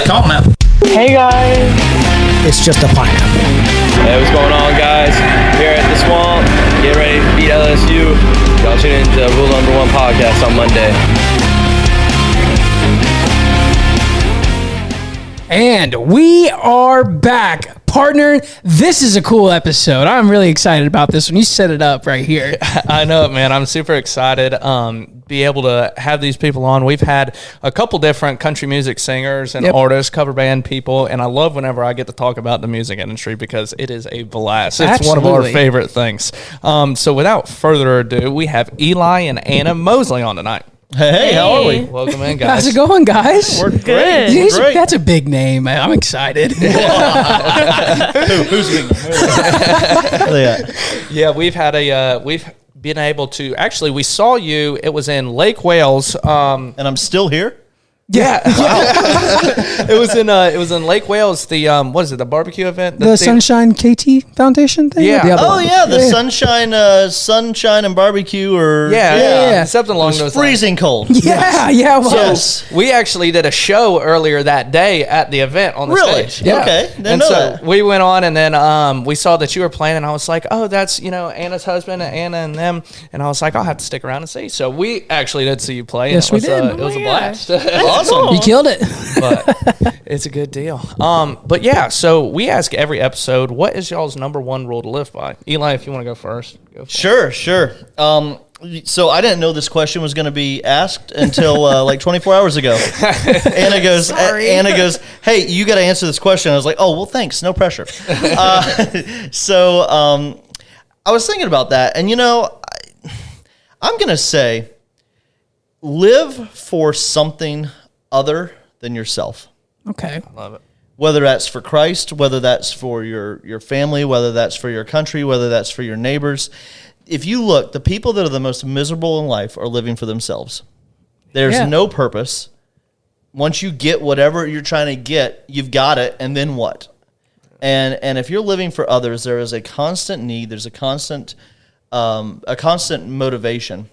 Come on now. Hey guys. It's just a pineapple. Hey, what's going on, guys? Here at the Swamp, get ready to beat LSU. Y'all tune into Rule Number 1 podcast on Monday. And we are back, partner. This is a cool episode. I'm really excited about this one. You set it up right here. I know it, man. I'm super excited. Be able to have these people on. We've had a couple different country music singers and artists, cover band people, and I love whenever I get to talk about the music industry because it is a blast. It's one of our favorite things. So without further ado, we have Eli and Anna Mosley on tonight. Hey, how are we? Welcome in, guys. How's it going, guys? We're great. Jeez, that's a big name. I'm excited. Who's Yeah, we've been able to actually. We saw you. It was in Lake Wales, and I'm still here. Yeah, it was in Lake Wales. The what is it? The barbecue event. The Sunshine KT Foundation thing. Yeah. The Sunshine and Barbecue, or something along those lines. Freezing cold. Yeah, it was. So we actually did a show earlier that day at the event on the stage. Yeah. Okay. And so we went on, and then we saw that you were playing, and I was like, oh, that's Anna's husband, Anna and them, and I was like, I'll have to stick around and see. So we actually did see you play. Yes, we did. It was a blast. Awesome. You killed it. But it's a good deal. But yeah, so we ask every episode, what is y'all's number one rule to live by? Eli, if you want to go first. Go for Sure. So I didn't know this question was going to be asked until like 24 hours ago. Anna goes, hey, you got to answer this question. I was like, oh, well, thanks. No pressure. So I was thinking about that. And, I'm going to say live for something other than yourself. Okay. I love it. Whether that's for Christ, whether that's for your family, whether that's for your country, whether that's for your neighbors. If you look, the people that are the most miserable in life are living for themselves. There's no purpose. Once you get whatever you're trying to get, you've got it, and then what? And if you're living for others, there is a constant need. There's a constant motivation.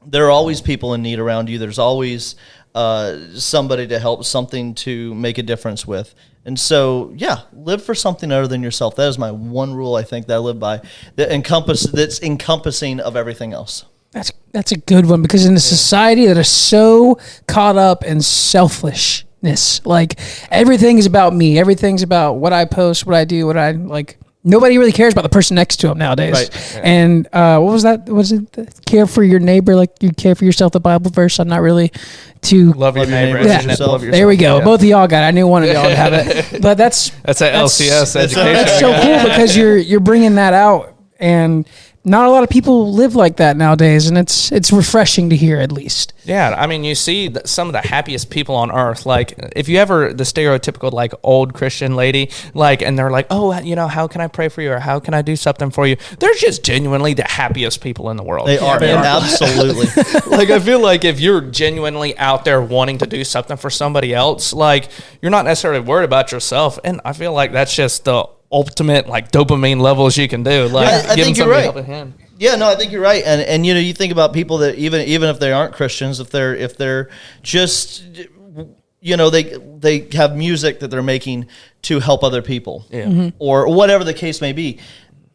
There are always people in need around you. There's always somebody to help, something to make a difference with. And so, live for something other than yourself. That is my one rule, I think, that I live by, that's encompassing of everything else. That's a good one, because in a society that is so caught up in selfishness, like everything is about me, everything's about what I post, what I do, what I like. Nobody really cares about the person next to him nowadays. Right. And what was that? Was it care for your neighbor like you care for yourself, the Bible verse? I'm not really too... Love your neighbor. Yeah. Love yourself. There we go. Yeah. Both of y'all got it. I knew one of y'all would have it. But that's an LCS education. That's so cool, because you're bringing that out, and not a lot of people live like that nowadays, and it's refreshing to hear, at least. Yeah, I mean, you see some of the happiest people on earth. Like, if you ever, the stereotypical, like, old Christian lady, like, and they're like, oh, how can I pray for you, or how can I do something for you? They're just genuinely the happiest people in the world. They are, absolutely. Like, I feel like if you're genuinely out there wanting to do something for somebody else, like, you're not necessarily worried about yourself, and I feel like that's just the ultimate, like, dopamine levels you can do. Like, I giving think you're somebody right. helping hand. Yeah, no, I think you're right, and you think about people that even if they aren't Christians, if they're just they have music that they're making to help other people, or whatever the case may be.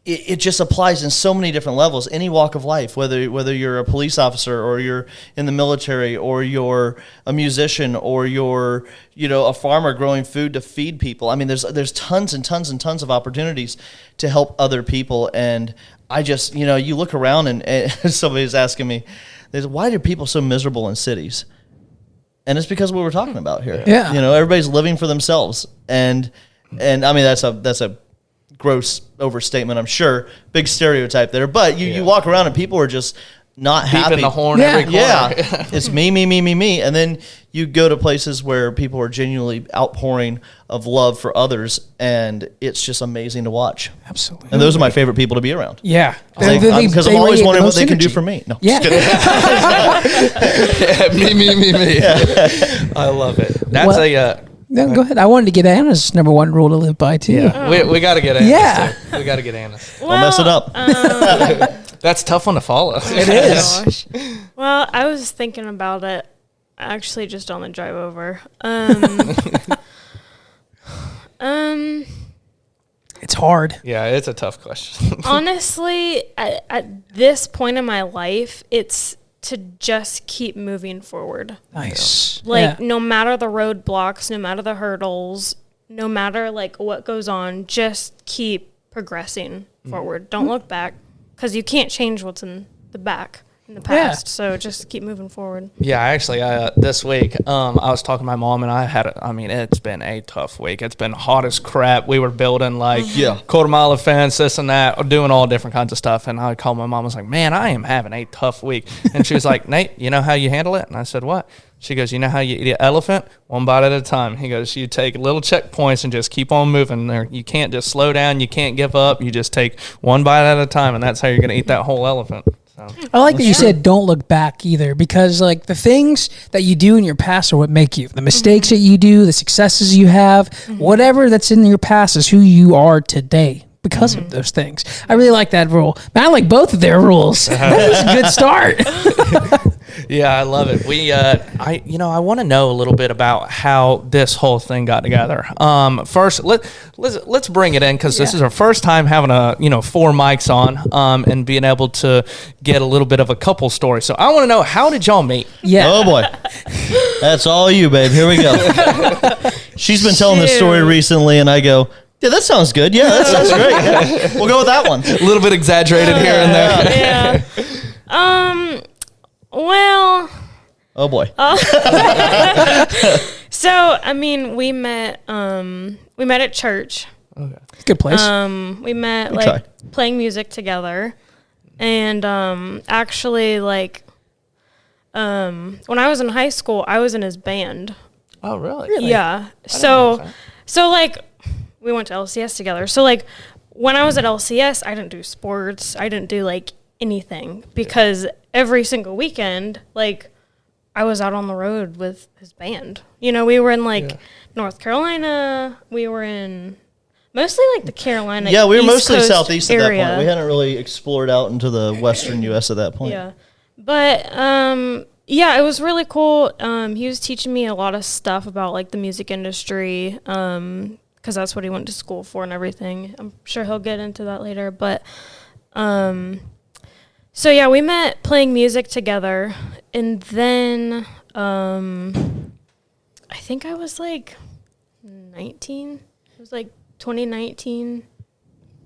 It just applies in so many different levels, any walk of life, whether you're a police officer, or you're in the military, or you're a musician, or you're a farmer growing food to feed people. I mean, there's tons and tons and tons of opportunities to help other people. And I just, you look around, and somebody's asking me, why are people so miserable in cities? And it's because of what we're talking about here. Yeah. Everybody's living for themselves, and I mean that's a gross overstatement, I'm sure. Big stereotype there, but you walk around and people are just not happy. Beeping the horn every corner. Yeah, it's me, and then you go to places where people are genuinely outpouring of love for others, and it's just amazing to watch. Absolutely. And those are my favorite people to be around. Yeah. Because I'm always wondering what they can do for me. No, yeah. Me. Yeah. I love it. That's No, go ahead. I wanted to get Anna's number one rule to live by, too. Yeah, we got to get Anna's. Yeah. Too. We got to get Anna's. Don't mess it up. That's a tough one to follow. It is. Gosh. Well, I was thinking about it actually just on the drive over. hard. Yeah, it's a tough question. Honestly, at this point in my life, it's to just keep moving forward. Nice. Like, no matter the roadblocks, no matter the hurdles, no matter, like, what goes on, just keep progressing forward. Don't look back, because you can't change what's in the past. So just keep moving forward. Yeah, actually, this week, I was talking to my mom, and it's been a tough week. It's been hot as crap. We were building quarter mile of fence, this and that, doing all different kinds of stuff. And I called my mom. I was like, man, I am having a tough week. And she was like, Nate, you know how you handle it? And I said, what? She goes, you know how you eat an elephant? One bite at a time. He goes, you take little checkpoints and just keep on moving. There, you can't just slow down. You can't give up. You just take one bite at a time, and that's how you're going to eat that whole elephant. So. I like that you said don't look back either, because like the things that you do in your past are what make you. The mistakes that you do, the successes you have, whatever that's in your past is who you are today because of those things. I really like that rule. Man, I like both of their rules. That was a good start. Yeah, I love it. I want to know a little bit about how this whole thing got together. First, let's bring it in, because this is our first time having 4 mics on, and being able to get a little bit of a couple story. So I want to know, how did y'all meet? Yeah. Oh boy, that's all you, babe. Here we go. She's been telling this story recently, and I go, yeah, that sounds good. Yeah, that sounds great. Yeah. We'll go with that one. A little bit exaggerated here and there. Yeah. Well. Oh boy. So I mean, we met at church. Okay. Good place. We met playing music together, and actually when I was in high school, I was in his band. Oh, really? Yeah. So we went to LCS together. So when I was at LCS, I didn't do sports. I didn't do anything, because every single weekend, I was out on the road with his band. We were in North Carolina. We were in mostly the Carolina. Yeah, we were East mostly Coast southeast area. at that point. We hadn't really explored out into the western U.S. at that point. Yeah, but it was really cool. He was teaching me a lot of stuff about the music industry, because that's what he went to school for and everything. I'm sure he'll get into that later, but. So yeah, we met playing music together, and then I think I was 19. It was 2019.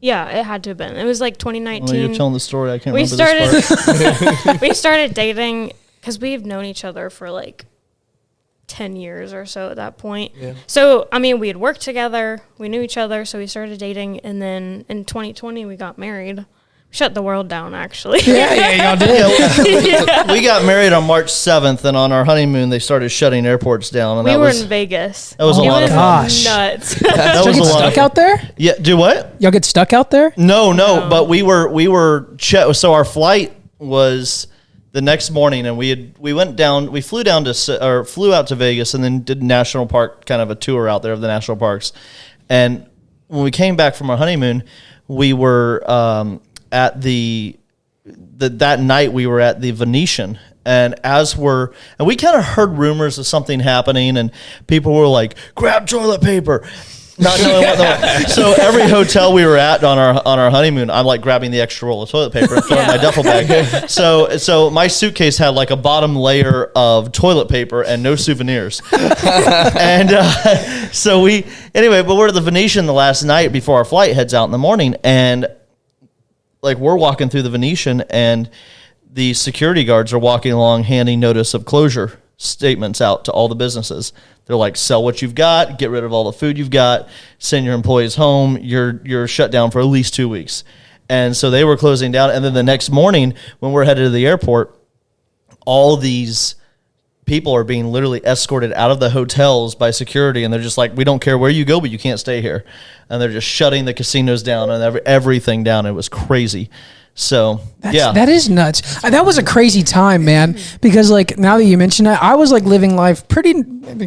Yeah, it had to have been. It was 2019. Well, you're telling the story. I can't remember this part. We started dating because we've known each other for 10 years or so at that point. Yeah. So, I mean, we had worked together. We knew each other, so we started dating, and then in 2020 we got married. Shut the world down, actually. Yeah, y'all did. We got married on March 7th, and on our honeymoon, they started shutting airports down. And we were in Vegas. That was a lot of fun. Gosh. Nuts. That was Y'all a get lot stuck out there? Yeah, do what? Y'all get stuck out there? No, but we so our flight was the next morning, and we flew out to Vegas, and then did national park, kind of a tour out there of the national parks. And when we came back from our honeymoon, we were at that night we were at the Venetian, and we kind of heard rumors of something happening, and people were like, grab toilet paper, not knowing what so every hotel we were at on our honeymoon, I'm grabbing the extra roll of toilet paper and throwing my duffel bag. So my suitcase had a bottom layer of toilet paper and no souvenirs. And but we're at the Venetian the last night before our flight heads out in the morning, and we're walking through the Venetian, and the security guards are walking along handing notice of closure statements out to all the businesses. They're like, sell what you've got, get rid of all the food you've got, send your employees home, you're shut down for at least 2 weeks. And so they were closing down, and then the next morning when we're headed to the airport, all these people are being literally escorted out of the hotels by security, and they're just we don't care where you go, but you can't stay here. And they're just shutting the casinos down and everything down. It was crazy. So that is nuts. That was a crazy time, man. Because now that you mention that, I was living life pretty.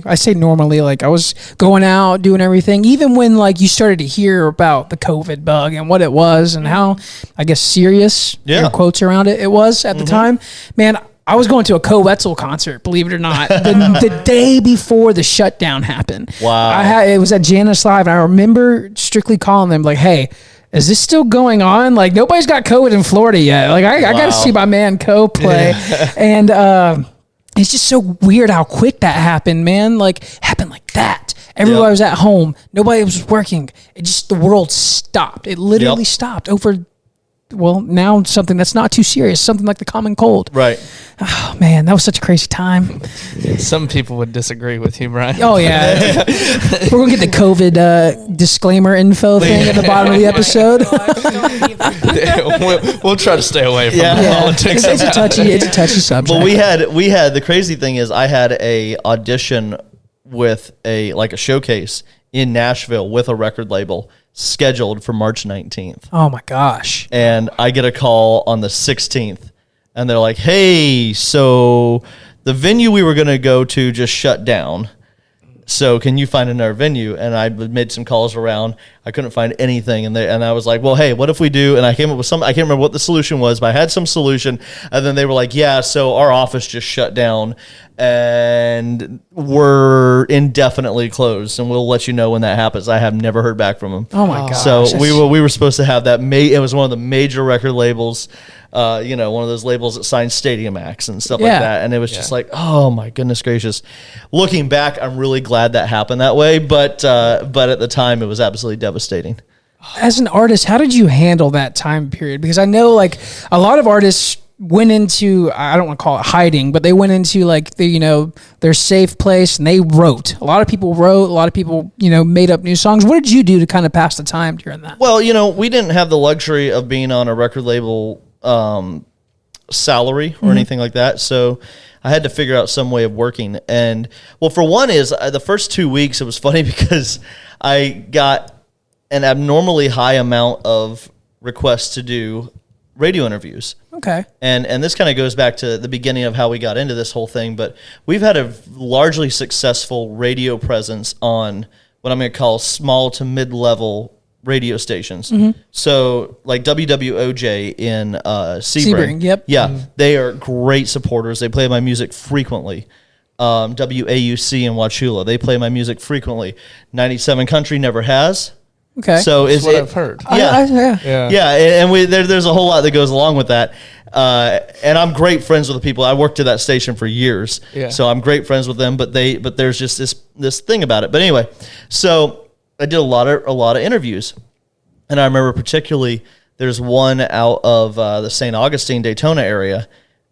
I say normally, I was going out, doing everything. Even when you started to hear about the COVID bug and what it was and how, I guess, serious, air quotes around it was at the time. Man, I was going to a Co-Wetzel concert, believe it or not, the day before the shutdown happened. Wow. It was at Janice Live, and I remember strictly calling them like, hey, is this still going on? Like, nobody's got COVID in Florida yet. Like, I got to see my man Co play. And it's just so weird how quick that happened, man. Like, happened like that. Everybody was at home. Nobody was working. The world stopped. It literally stopped over, well, now something that's not too serious, something like the common cold. Right. Oh, man, that was such a crazy time. Some people would disagree with you, Brian. Oh, yeah. We're going to get the COVID disclaimer info thing at the bottom of the episode. We'll try to stay away from politics. It's a touchy subject. Well, we had the crazy thing is I had a audition with a showcase in Nashville with a record label scheduled for March 19th. Oh my gosh. And I get a call on the 16th and they're like, hey, so the venue we were going to go to just shut down. So can you find another venue? And I made some calls around. I couldn't find anything. And I was like, well, hey, what if we do? And I came up with I can't remember what the solution was, but I had some solution. And then they were like, yeah, so our office just shut down and we're indefinitely closed. And we'll let you know when that happens. I have never heard back from them. Oh my gosh. So we were supposed to have that. It was one of the major record labels. One of those labels that signs Stadium Acts and stuff like that. And it was just like, oh my goodness gracious. Looking back, I'm really glad that happened that way. But at the time, it was absolutely devastating. As an artist, how did you handle that time period? Because I know like a lot of artists went into, I don't want to call it hiding, but they went into like their safe place and they wrote. A lot of people wrote, a lot of people, made up new songs. What did you do to kind of pass the time during that? Well, we didn't have the luxury of being on a record label salary or anything like that. So I had to figure out some way of working. And well, for one is the first 2 weeks, it was funny because I got an abnormally high amount of requests to do radio interviews. Okay. And this kind of goes back to the beginning of how we got into this whole thing, but we've had a largely successful radio presence on what I'm going to call small to mid-level radio stations. So like WWOJ in Sebring. Yep. Yeah, they are great supporters. They play my music frequently. WAUC in Wauchula, they play my music frequently. 97 Country never has. Okay. So That's what I've heard. Yeah. And there's a whole lot that goes along with that. And I'm great friends with the people. I worked at that station for years. Yeah. So I'm great friends with them, but there's just this thing about it. But anyway, so I did a lot of interviews. And I remember particularly there's one out of the St. Augustine, Daytona area.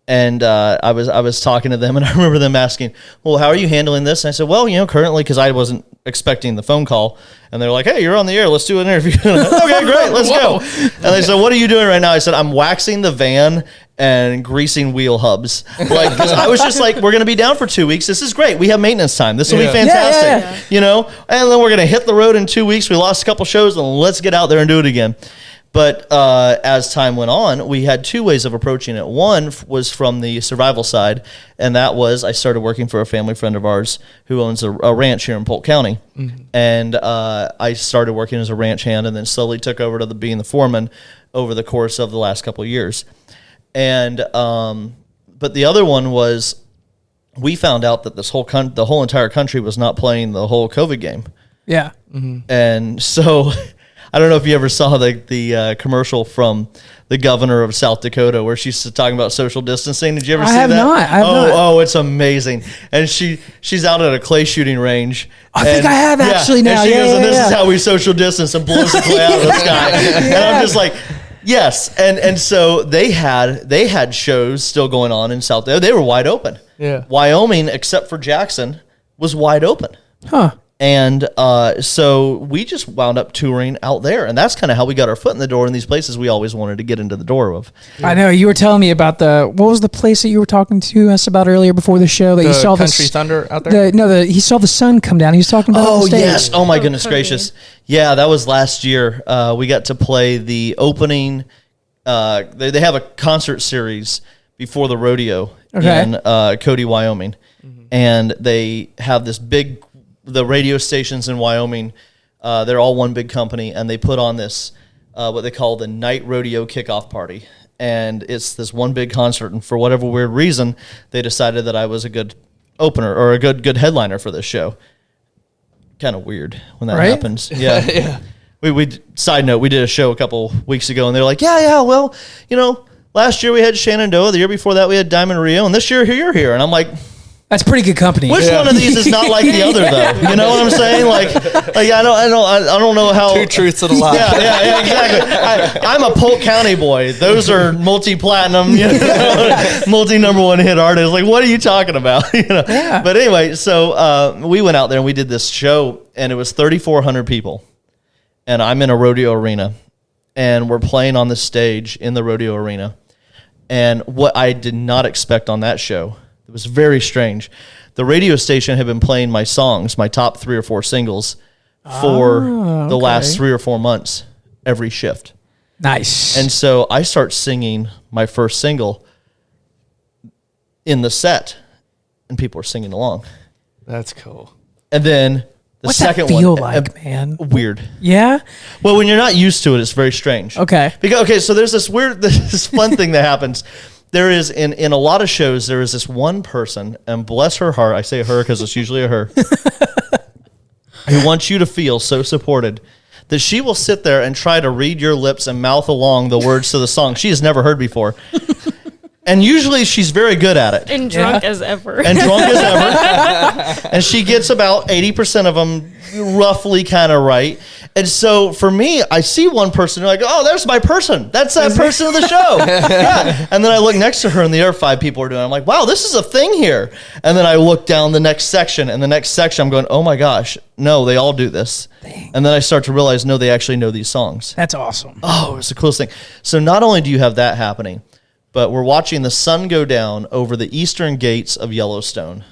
And I was talking to them, and I remember them asking, well, how are you handling this? And I said, well, currently, because I wasn't expecting the phone call. And they're like, hey, you're on the air. Let's do an interview. Okay, great. Let's go. And they said, what are you doing right now? I said, I'm waxing the van and greasing wheel hubs. Like, 'cause I was just like, we're going to be down for 2 weeks. This is great. We have maintenance time. This will be fantastic. And then we're going to hit the road in 2 weeks. We lost a couple shows, and let's get out there and do it again. But as time went on, we had two ways of approaching it. One was from the survival side, and that was I started working for a family friend of ours who owns a ranch here in Polk County. And I started working as a ranch hand and then slowly took over to being the foreman over the course of the last couple of years. And but the other one was we found out that the whole entire country was not playing the whole COVID game. Yeah. And so I don't know if you ever saw the commercial from the governor of South Dakota where she's talking about social distancing. Did you ever see that? I have not. Oh, it's amazing. And she's out at a clay shooting range. I think I have actually now. And she goes, and this is how we social distance, and blows the clay out of the sky. And I'm just like, yes. And so they had shows still going on in South Dakota. They were wide open. Yeah. Wyoming, except for Jackson, was wide open. Huh. And so we just wound up touring out there. And that's kind of how we got our foot in the door in these places we always wanted to get into the door of. I know. You were telling me about what was the place that you were talking to us about earlier before the show? That you saw Country Thunder out there? He saw the sun come down. He was talking about it on Oh, stage. yes. Oh, my goodness gracious. Yeah, that was last year. We got to play the opening. They have a concert series before the rodeo in Cody, Wyoming. And they have this the radio stations in Wyoming, they're all one big company, and they put on this, what they call the night rodeo kickoff party. and it's this one big concert. And for whatever weird reason, they decided that I was a good opener or a good headliner for this show. Kind of weird when that happens. Yeah. Yeah. We side note, we did a show a couple weeks ago, and they're like, well, last year we had Shenandoah, the year before that we had Diamond Rio, and this year you're here. And I'm like, that's pretty good company. which one of these is not like the other, though? You know what I'm saying? Like I don't know how. Two truths and a lie. Yeah, exactly. I'm a Polk County boy. Those are multi-platinum, multi-number one hit artists. Like, what are you talking about? Yeah. But anyway, so we went out there and we did this show, and it was 3,400 people. And I'm in a rodeo arena, and we're playing on the stage in the rodeo arena. And what I did not expect on that show, it was very strange. The radio station had been playing my songs, my top 3 or 4 singles, for the last 3 or 4 months, every shift. Nice. And so I start singing my first single in the set, and people are singing along. That's cool. And then the What's second that feel one, like, man? weird. Yeah. Well, when you're not used to it, it's very strange. Okay. Because so there's this fun thing that happens. There is in a lot of shows, there is this one person, and bless her heart, I say her because it's usually a her, who wants you to feel so supported that she will sit there and try to read your lips and mouth along the words to the song she has never heard before. And usually she's very good at it. And drunk as ever. And drunk as ever. And she gets about 80% of them roughly kind of right. And so for me, I see one person, like, oh, there's my person. That's that person of the show. Yeah. And then I look next to her, and the other 5 people are doing it. I'm like, wow, this is a thing here. And then I look down the next section, and the next section I'm going, oh my gosh, no, they all do this. Dang. And then I start to realize, no, they actually know these songs. That's awesome. Oh, it's the coolest thing. So not only do you have that happening, but we're watching the sun go down over the eastern gates of Yellowstone.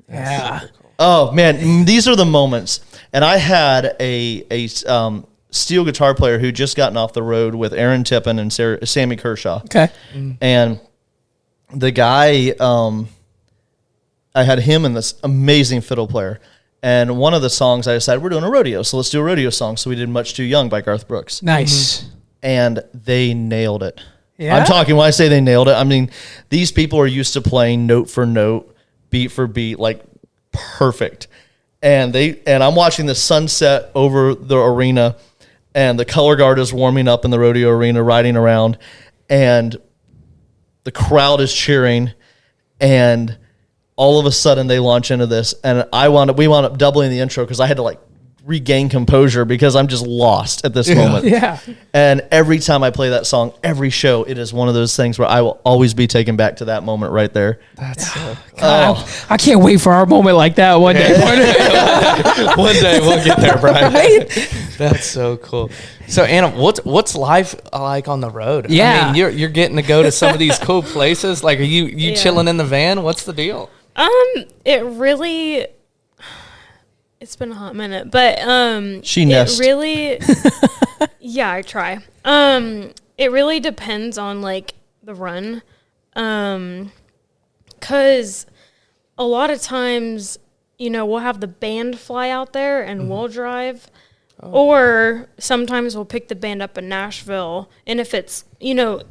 Yeah. Oh, man, these are the moments. And I had a steel guitar player who just gotten off the road with Aaron Tippin and Sammy Kershaw. Okay. And the guy, I had him and this amazing fiddle player. And one of the songs I decided, we're doing a rodeo, so let's do a rodeo song. So we did Much Too Young by Garth Brooks. Nice. And they nailed it. Yeah? I'm talking, when I say they nailed it, I mean, these people are used to playing note for note, beat for beat, like perfect. And I'm watching the sunset over the arena, and the color guard is warming up in the rodeo arena, riding around, and the crowd is cheering, and all of a sudden they launch into this, and we wound up doubling the intro because I had to like regain composure because I'm just lost at this moment. Yeah. And every time I play that song, every show, it is one of those things where I will always be taken back to that moment right there. That's so God, I can't wait for our moment like that one day. One day we'll get there, Brian. Right? That's so cool. So Anna, what's life like on the road? Yeah. I mean, you're getting to go to some of these cool places. Like, are you chilling in the van? What's the deal? It's been a hot minute, but She nests. It really, yeah, I try. It really depends on like the run, because a lot of times, we'll have the band fly out there and we'll drive, or sometimes we'll pick the band up in Nashville, and if it's in a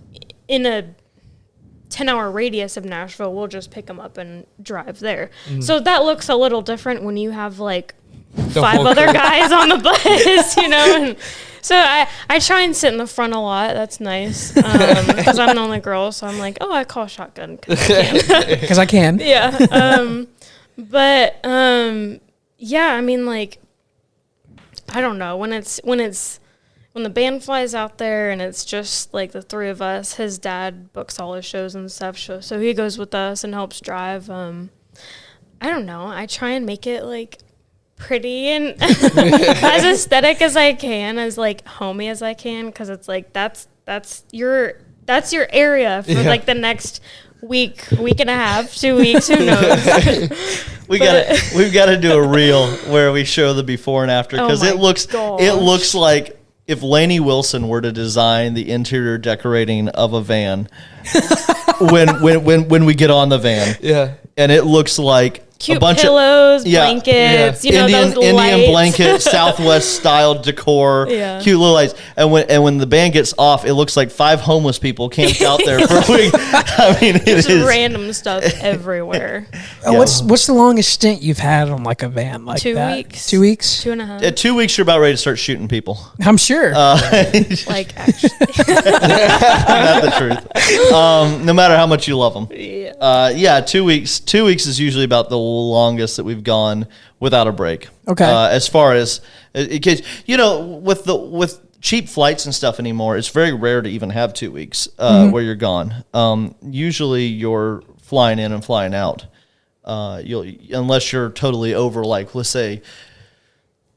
10-hour radius of Nashville, we'll just pick them up and drive there. So that looks a little different when you have like 5 other guys on the bus, and so I try and sit in the front a lot. That's nice because I'm the only girl, so I'm like, I call shotgun Because I can. Yeah. But yeah, I mean, like, I don't know, when the band flies out there and it's just like the 3 of us, his dad books all his shows and stuff, so he goes with us and helps drive. I don't know, I try and make it like pretty and as aesthetic as I can, as like homey as I can, because it's like that's your area for like the next week and a half, 2 weeks, who knows. We've got to do a reel where we show the before and after, because it looks like if Lainey Wilson were to design the interior decorating of a van when we get on the van. Yeah. And it looks like cute bunch pillows, of, yeah, blankets, you know, those Indian lights. blanket, Southwest style decor, Yeah. cute little lights. And when the band gets off, it looks like 5 homeless people camped out there for a week. I mean, it Just is random stuff everywhere. What's the longest stint you've had on like a van like 2 that? weeks. 2 weeks? 2.5. At 2 weeks, you're about ready to start shooting people. I'm sure. Like, actually. Not the truth. No matter how much you love them. Yeah. 2 weeks. 2 weeks is usually about the longest that we've gone without a break. Okay. As far as you know, with cheap flights and stuff anymore, it's very rare to even have 2 weeks where you're gone. Usually you're flying in and flying out. Unless you're totally over, like, let's say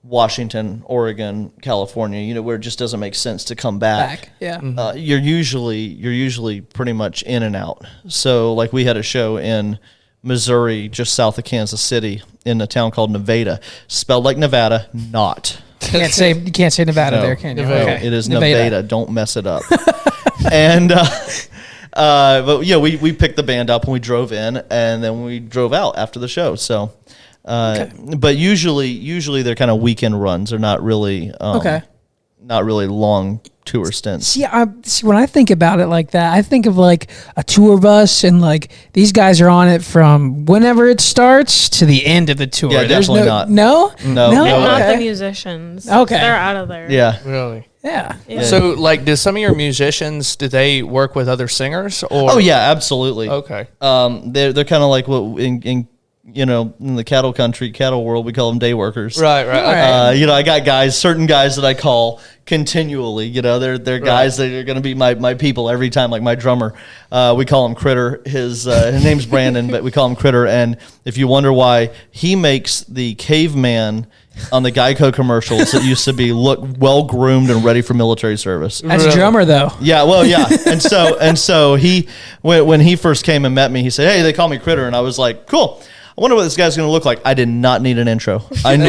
Washington, Oregon, California, you know, where it just doesn't make sense to come back. Yeah. You're usually pretty much in and out. So, like, we had a show in Missouri, just south of Kansas City, in a town called Nevada, spelled like Nevada, not. You can't say Nevada there, can you? No, Okay. it is Nevada. Don't mess it up. And but yeah, we picked the band up and we drove in, and then we drove out after the show. So, but usually they're kind of weekend runs. They're not really not really long tour stints. See, when I think about it like that, I think of like a tour bus, and like these guys are on it from whenever it starts to the end of the tour. Yeah, There's definitely not. No? No. Not Okay. the musicians. Okay. They're out of there. Yeah. Really? Yeah. So, like, do some of your musicians, do they work with other singers? Or? Oh yeah, absolutely. Okay. They're kind of like what in you know, in the cattle world, we call them day workers. Right. Okay. You know, I got certain guys that I call continually. You know, they're guys that are going to be my people every time. Like my drummer, we call him Critter. His name's Brandon, but we call him Critter. And if you wonder why, he makes the caveman on the Geico commercials that used to be look well groomed and ready for military service. As a drummer, though. Yeah, well, yeah, and so he when he first came and met me, he said, "Hey, they call me Critter," and I was like, "Cool. I wonder what this guy's going to look like." I did not need an intro. I knew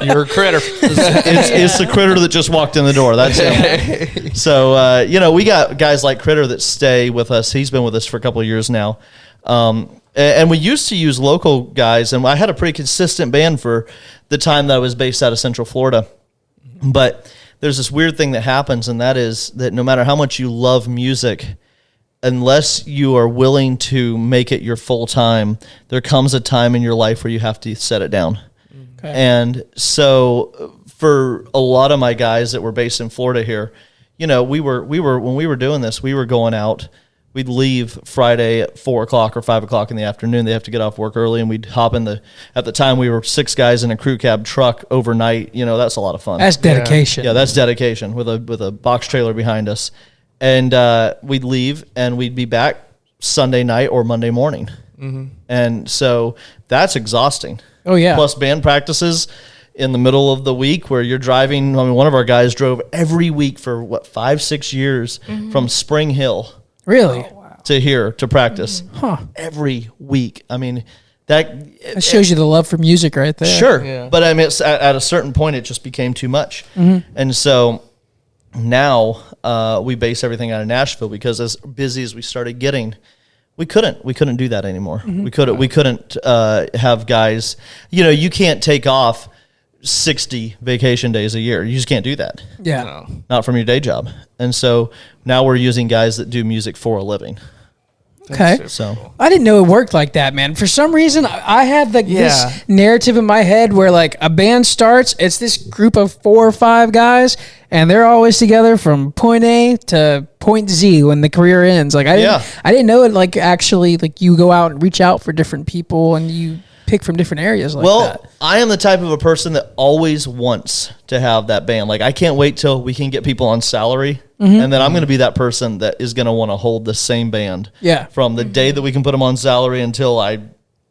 You're a critter. it's the Critter that just walked in the door. That's him. So, you know, we got guys like Critter that stay with us. He's been with us for a couple of years now. And we used to use local guys, and I had a pretty consistent band for the time that I was based out of Central Florida. But there's this weird thing that happens, and that is that no matter how much you love music, unless you are willing to make it your full time, there comes a time in your life where you have to set it down. Okay. And so for a lot of my guys that were based in Florida here, you know, we were when we were doing this, we were going out. We'd leave Friday at 4 o'clock or 5 o'clock in the afternoon. They have to get off work early, and we'd hop in at the time we were 6 guys in a crew cab truck overnight. You know, that's a lot of fun. That's dedication. Yeah, that's dedication with a box trailer behind us. And we'd leave, and we'd be back Sunday night or Monday morning. Mm-hmm. And so that's exhausting. Oh, yeah. Plus band practices in the middle of the week where you're driving. I mean, one of our guys drove every week for, 5-6 years from Spring Hill. Really? To here to practice. Huh. Every week. I mean, that shows you the love for music right there. Sure. Yeah. But I mean, at a certain point, it just became too much. Mm-hmm. And so now we base everything out of Nashville, because as busy as we started getting, we couldn't do that anymore. Mm-hmm. We couldn't have guys, you know, you can't take off 60 vacation days a year. You just can't do that. Yeah. No. Not from your day job. And so now we're using guys that do music for a living. Okay. So I didn't know it worked like that, man. For some reason, I have this narrative in my head where like a band starts, it's this group of 4 or 5 guys, and they're always together from point A to point Z when the career ends. Like I didn't know it like actually like you go out and reach out for different people and you pick from different areas like that. Well, I am the type of a person that always wants to have that band. Like I can't wait till we can get people on salary. And then I'm going to be that person that is going to want to hold the same band from the day that we can put them on salary until I,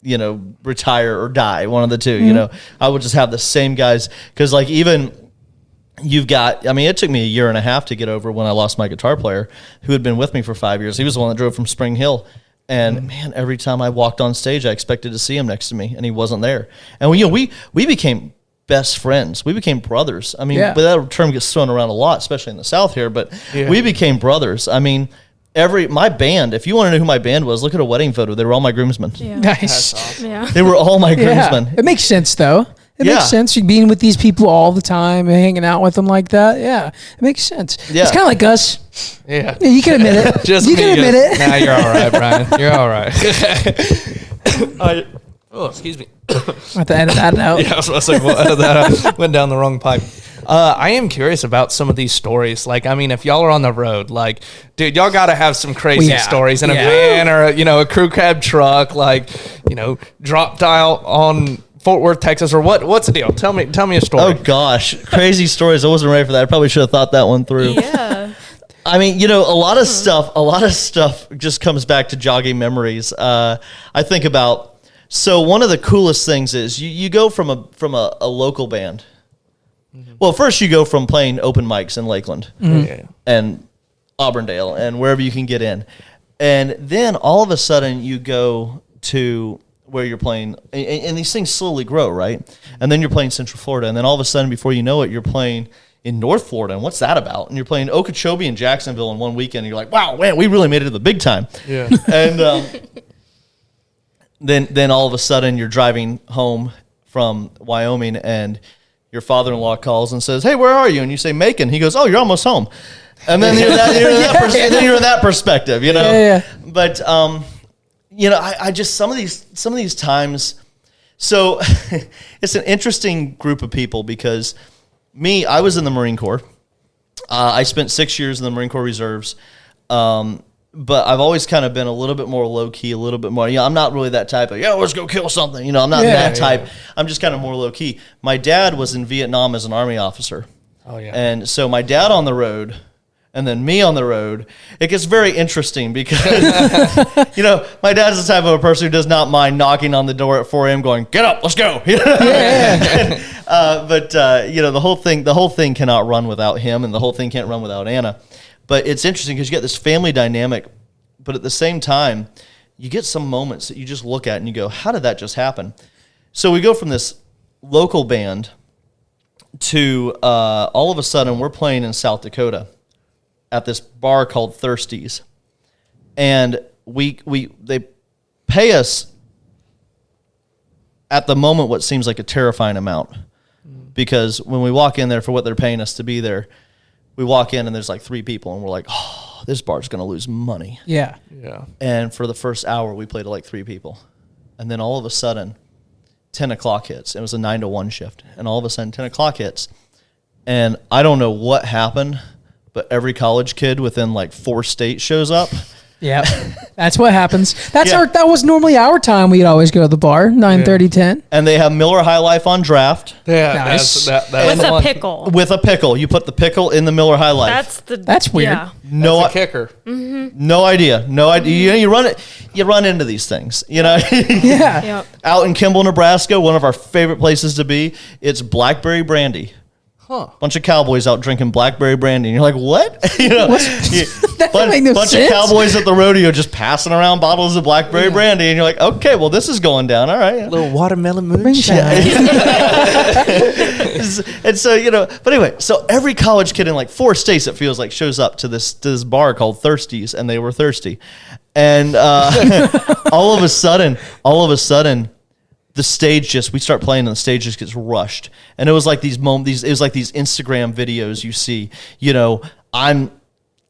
you know, retire or die, one of the two. You know, I would just have the same guys, because like even you've got, I mean, it took me a year and a half to get over when I lost my guitar player who had been with me for 5 years. He was the one that drove from Spring Hill. And man, every time I walked on stage, I expected to see him next to me, and he wasn't there. And we became best friends. We became brothers. I mean, but that term gets thrown around a lot, especially in the South here, but we became brothers. I mean, my band, if you want to know who my band was, look at a wedding photo. They were all my groomsmen. Yeah. Nice. Awesome. Yeah. They were all my groomsmen. Yeah. It makes sense though. It makes sense. You're being with these people all the time and hanging out with them like that. Yeah, it makes sense. Yeah. It's kind of like us. Yeah. Yeah, you can admit it. You can admit it. Nah, you're all right, Brian. You're all right. Excuse me. I have to edit that out. Yeah, I was about to say, well, edit that out. Went down the wrong pipe. I am curious about some of these stories. Like, I mean, if y'all are on the road, like, dude, y'all got to have some crazy stories in a van or, a crew cab truck, like, drop dial on Fort Worth, Texas, or what's the deal? Tell me a story. Oh gosh, crazy stories. I wasn't ready for that. I probably should have thought that one through. Yeah. I mean, a lot of stuff just comes back to jogging memories. I think about, so one of the coolest things is you go from a local band. Mm-hmm. Well, first you go from playing open mics in Lakeland and Auburndale and wherever you can get in. And then all of a sudden you go to where you're playing, and these things slowly grow, right? And then you're playing Central Florida, and then all of a sudden, before you know it, you're playing in North Florida, and what's that about? And you're playing Okeechobee and Jacksonville in one weekend, and you're like, wow, man, we really made it to the big time. Yeah. And then all of a sudden, you're driving home from Wyoming, and your father-in-law calls and says, hey, where are you? And you say, Macon. He goes, oh, you're almost home. And then you're in that perspective, Yeah. But I just some of these times. So it's an interesting group of people because I was in the Marine Corps. I spent 6 years in the Marine Corps Reserves, but I've always kind of been a little bit more low key, a little bit more. I'm not really that type of let's go kill something. I'm not that type. I'm just kind of more low key. My dad was in Vietnam as an Army officer. Oh yeah. And so my dad on the road. And then me on the road, it gets very interesting because, my dad's the type of a person who does not mind knocking on the door at 4 a.m. going, get up, let's go. But the whole thing cannot run without him, and the whole thing can't run without Anna. But it's interesting because you get this family dynamic, but at the same time, you get some moments that you just look at and you go, how did that just happen? So we go from this local band to all of a sudden we're playing in South Dakota at this bar called Thirsties, and they pay us at the moment what seems like a terrifying amount, because when we walk in there for what they're paying us to be there, we walk in and there's like 3 people and we're like, oh, this bar's gonna lose money. Yeah. And for the first hour we played to like 3 people, and then all of a sudden 10 o'clock hits. It was a 9 to 1 shift, and all of a sudden 10 o'clock hits, and I don't know what happened, but every college kid within like 4 states shows up. Yeah, that's what happens. That was normally our time. We'd always go to the bar, 9:30, 10. And they have Miller High Life on draft. Yeah, nice. That's With a pickle. With a pickle. You put the pickle in the Miller High Life. That's weird. Yeah. No kicker. No idea. No idea. You run into these things. Yeah. Yep. Out in Kimball, Nebraska, one of our favorite places to be, it's blackberry brandy. Bunch of cowboys out drinking blackberry brandy, and you're like, "What?" That doesn't make no bunch sense. of cowboys at the rodeo just passing around bottles of blackberry brandy, and you're like, "Okay, well, this is going down. All right." Little watermelon moonshine. And so but anyway, so every college kid in like 4 states, it feels like, shows up to this bar called Thirsties, and they were thirsty, and all of a sudden. The stage we start playing and the stage just gets rushed. And it was like it was like these Instagram videos you see, I'm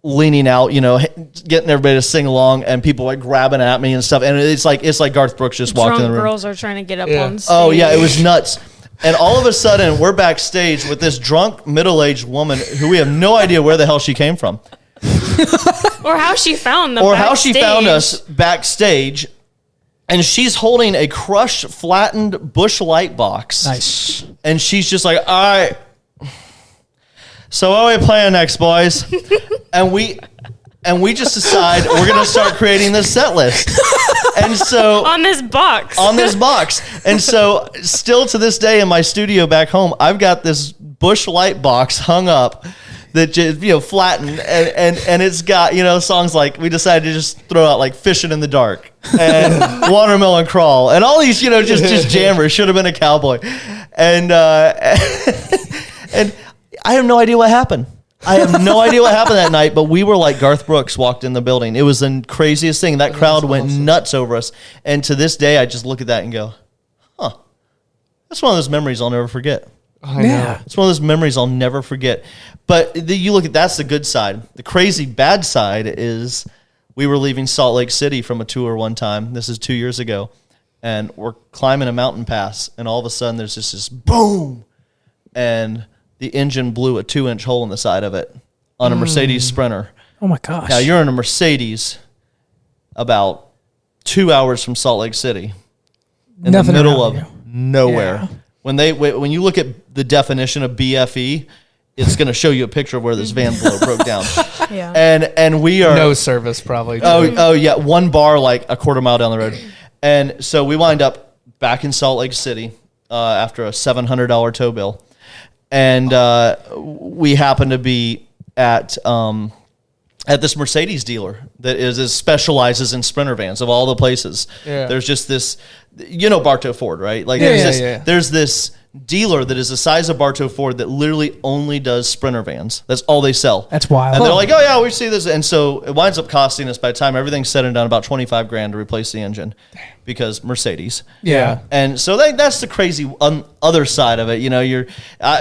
leaning out, getting everybody to sing along, and people like grabbing at me and stuff. And it's like Garth Brooks just walked in the room. Girls are trying to get up on stage. Oh yeah, it was nuts. And all of a sudden we're backstage with this drunk middle-aged woman who we have no idea where the hell she came from. Or how she found them. Or how she found us backstage. And she's holding a crushed, flattened Busch Light box. Nice. And she's just like, all right, so what are we playing next, boys? and we just decide we're going to start creating this set list. And so on this box. And so still to this day in my studio back home, I've got this Busch Light box hung up that just, flattened, and it's got, songs like, we decided to just throw out like Fishing in the Dark and Watermelon Crawl and all these, just jammers. Should have been a cowboy. And and I have no idea what happened. I have no idea what happened that night, but we were like Garth Brooks walked in the building. It was the craziest thing. That crowd went nuts over us. And to this day, I just look at that and go, huh, that's one of those memories I'll never forget. I know. It's one of those memories I'll never forget. But you look at, that's the good side. The crazy bad side is we were leaving Salt Lake City from a tour one time. This is 2 years ago. And we're climbing a mountain pass. And all of a sudden, there's just this boom. And the engine blew a 2-inch hole in the side of it on a Mercedes Sprinter. Oh my gosh. Now you're in a Mercedes about 2 hours from Salt Lake City in Nothing the middle around of you. nowhere. Yeah. When you look at the definition of BFE, it's going to show you a picture of where this van broke down. Yeah. And we are No service, probably. Too. Oh yeah, one bar like a quarter mile down the road. And so we wind up back in Salt Lake City after a $700 tow bill. And we happen to be at this Mercedes dealer that specializes in Sprinter vans of all the places. Yeah. There's just this, Bartow Ford, right? Like there's this dealer that is the size of Bartow Ford that literally only does Sprinter vans. That's all they sell. That's wild. And they're like, oh yeah, we see this. And so it winds up costing us, by the time everything's said and done, about $25,000 to replace the engine because Mercedes. Yeah. And so that's the crazy other side of it. You're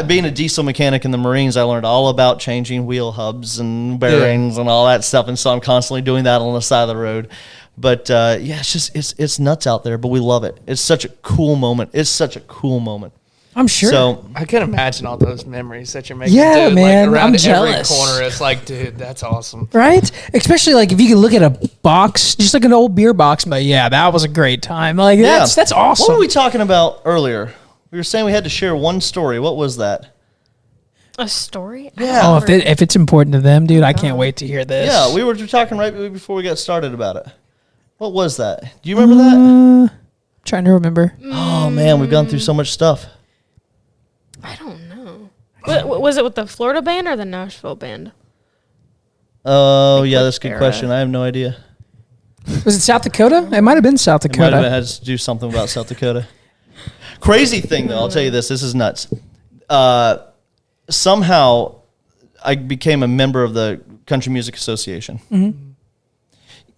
being a diesel mechanic in the Marines. I learned all about changing wheel hubs and bearings and all that stuff. And so I'm constantly doing that on the side of the road. But it's just it's nuts out there. But we love it. It's such a cool moment. I'm sure. So I can imagine all those memories that you're making. Yeah, dude, man, like around I'm every jealous. corner. It's like, dude, that's awesome. Right? Especially like if you can look at a box, just like an old beer box, and be like, yeah, that was a great time. Like that's awesome. What were we talking about earlier? We were saying we had to share one story. What was that? A story? Yeah. Oh, if it's important to them, dude, I can't wait to hear this. Yeah, we were talking right before we got started about it. What was that? Do you remember that? Trying to remember. Oh man, we've gone through so much stuff. I don't know. Was it with the Florida band or the Nashville band? Oh yeah, that's a good era. question. I have no idea. Was it South Dakota? It might have been South It might have Dakota. had to do something about South Dakota. Crazy thing though, I'll tell you this. This is nuts. Somehow, I became a member of the Country Music Association. Mm-hmm.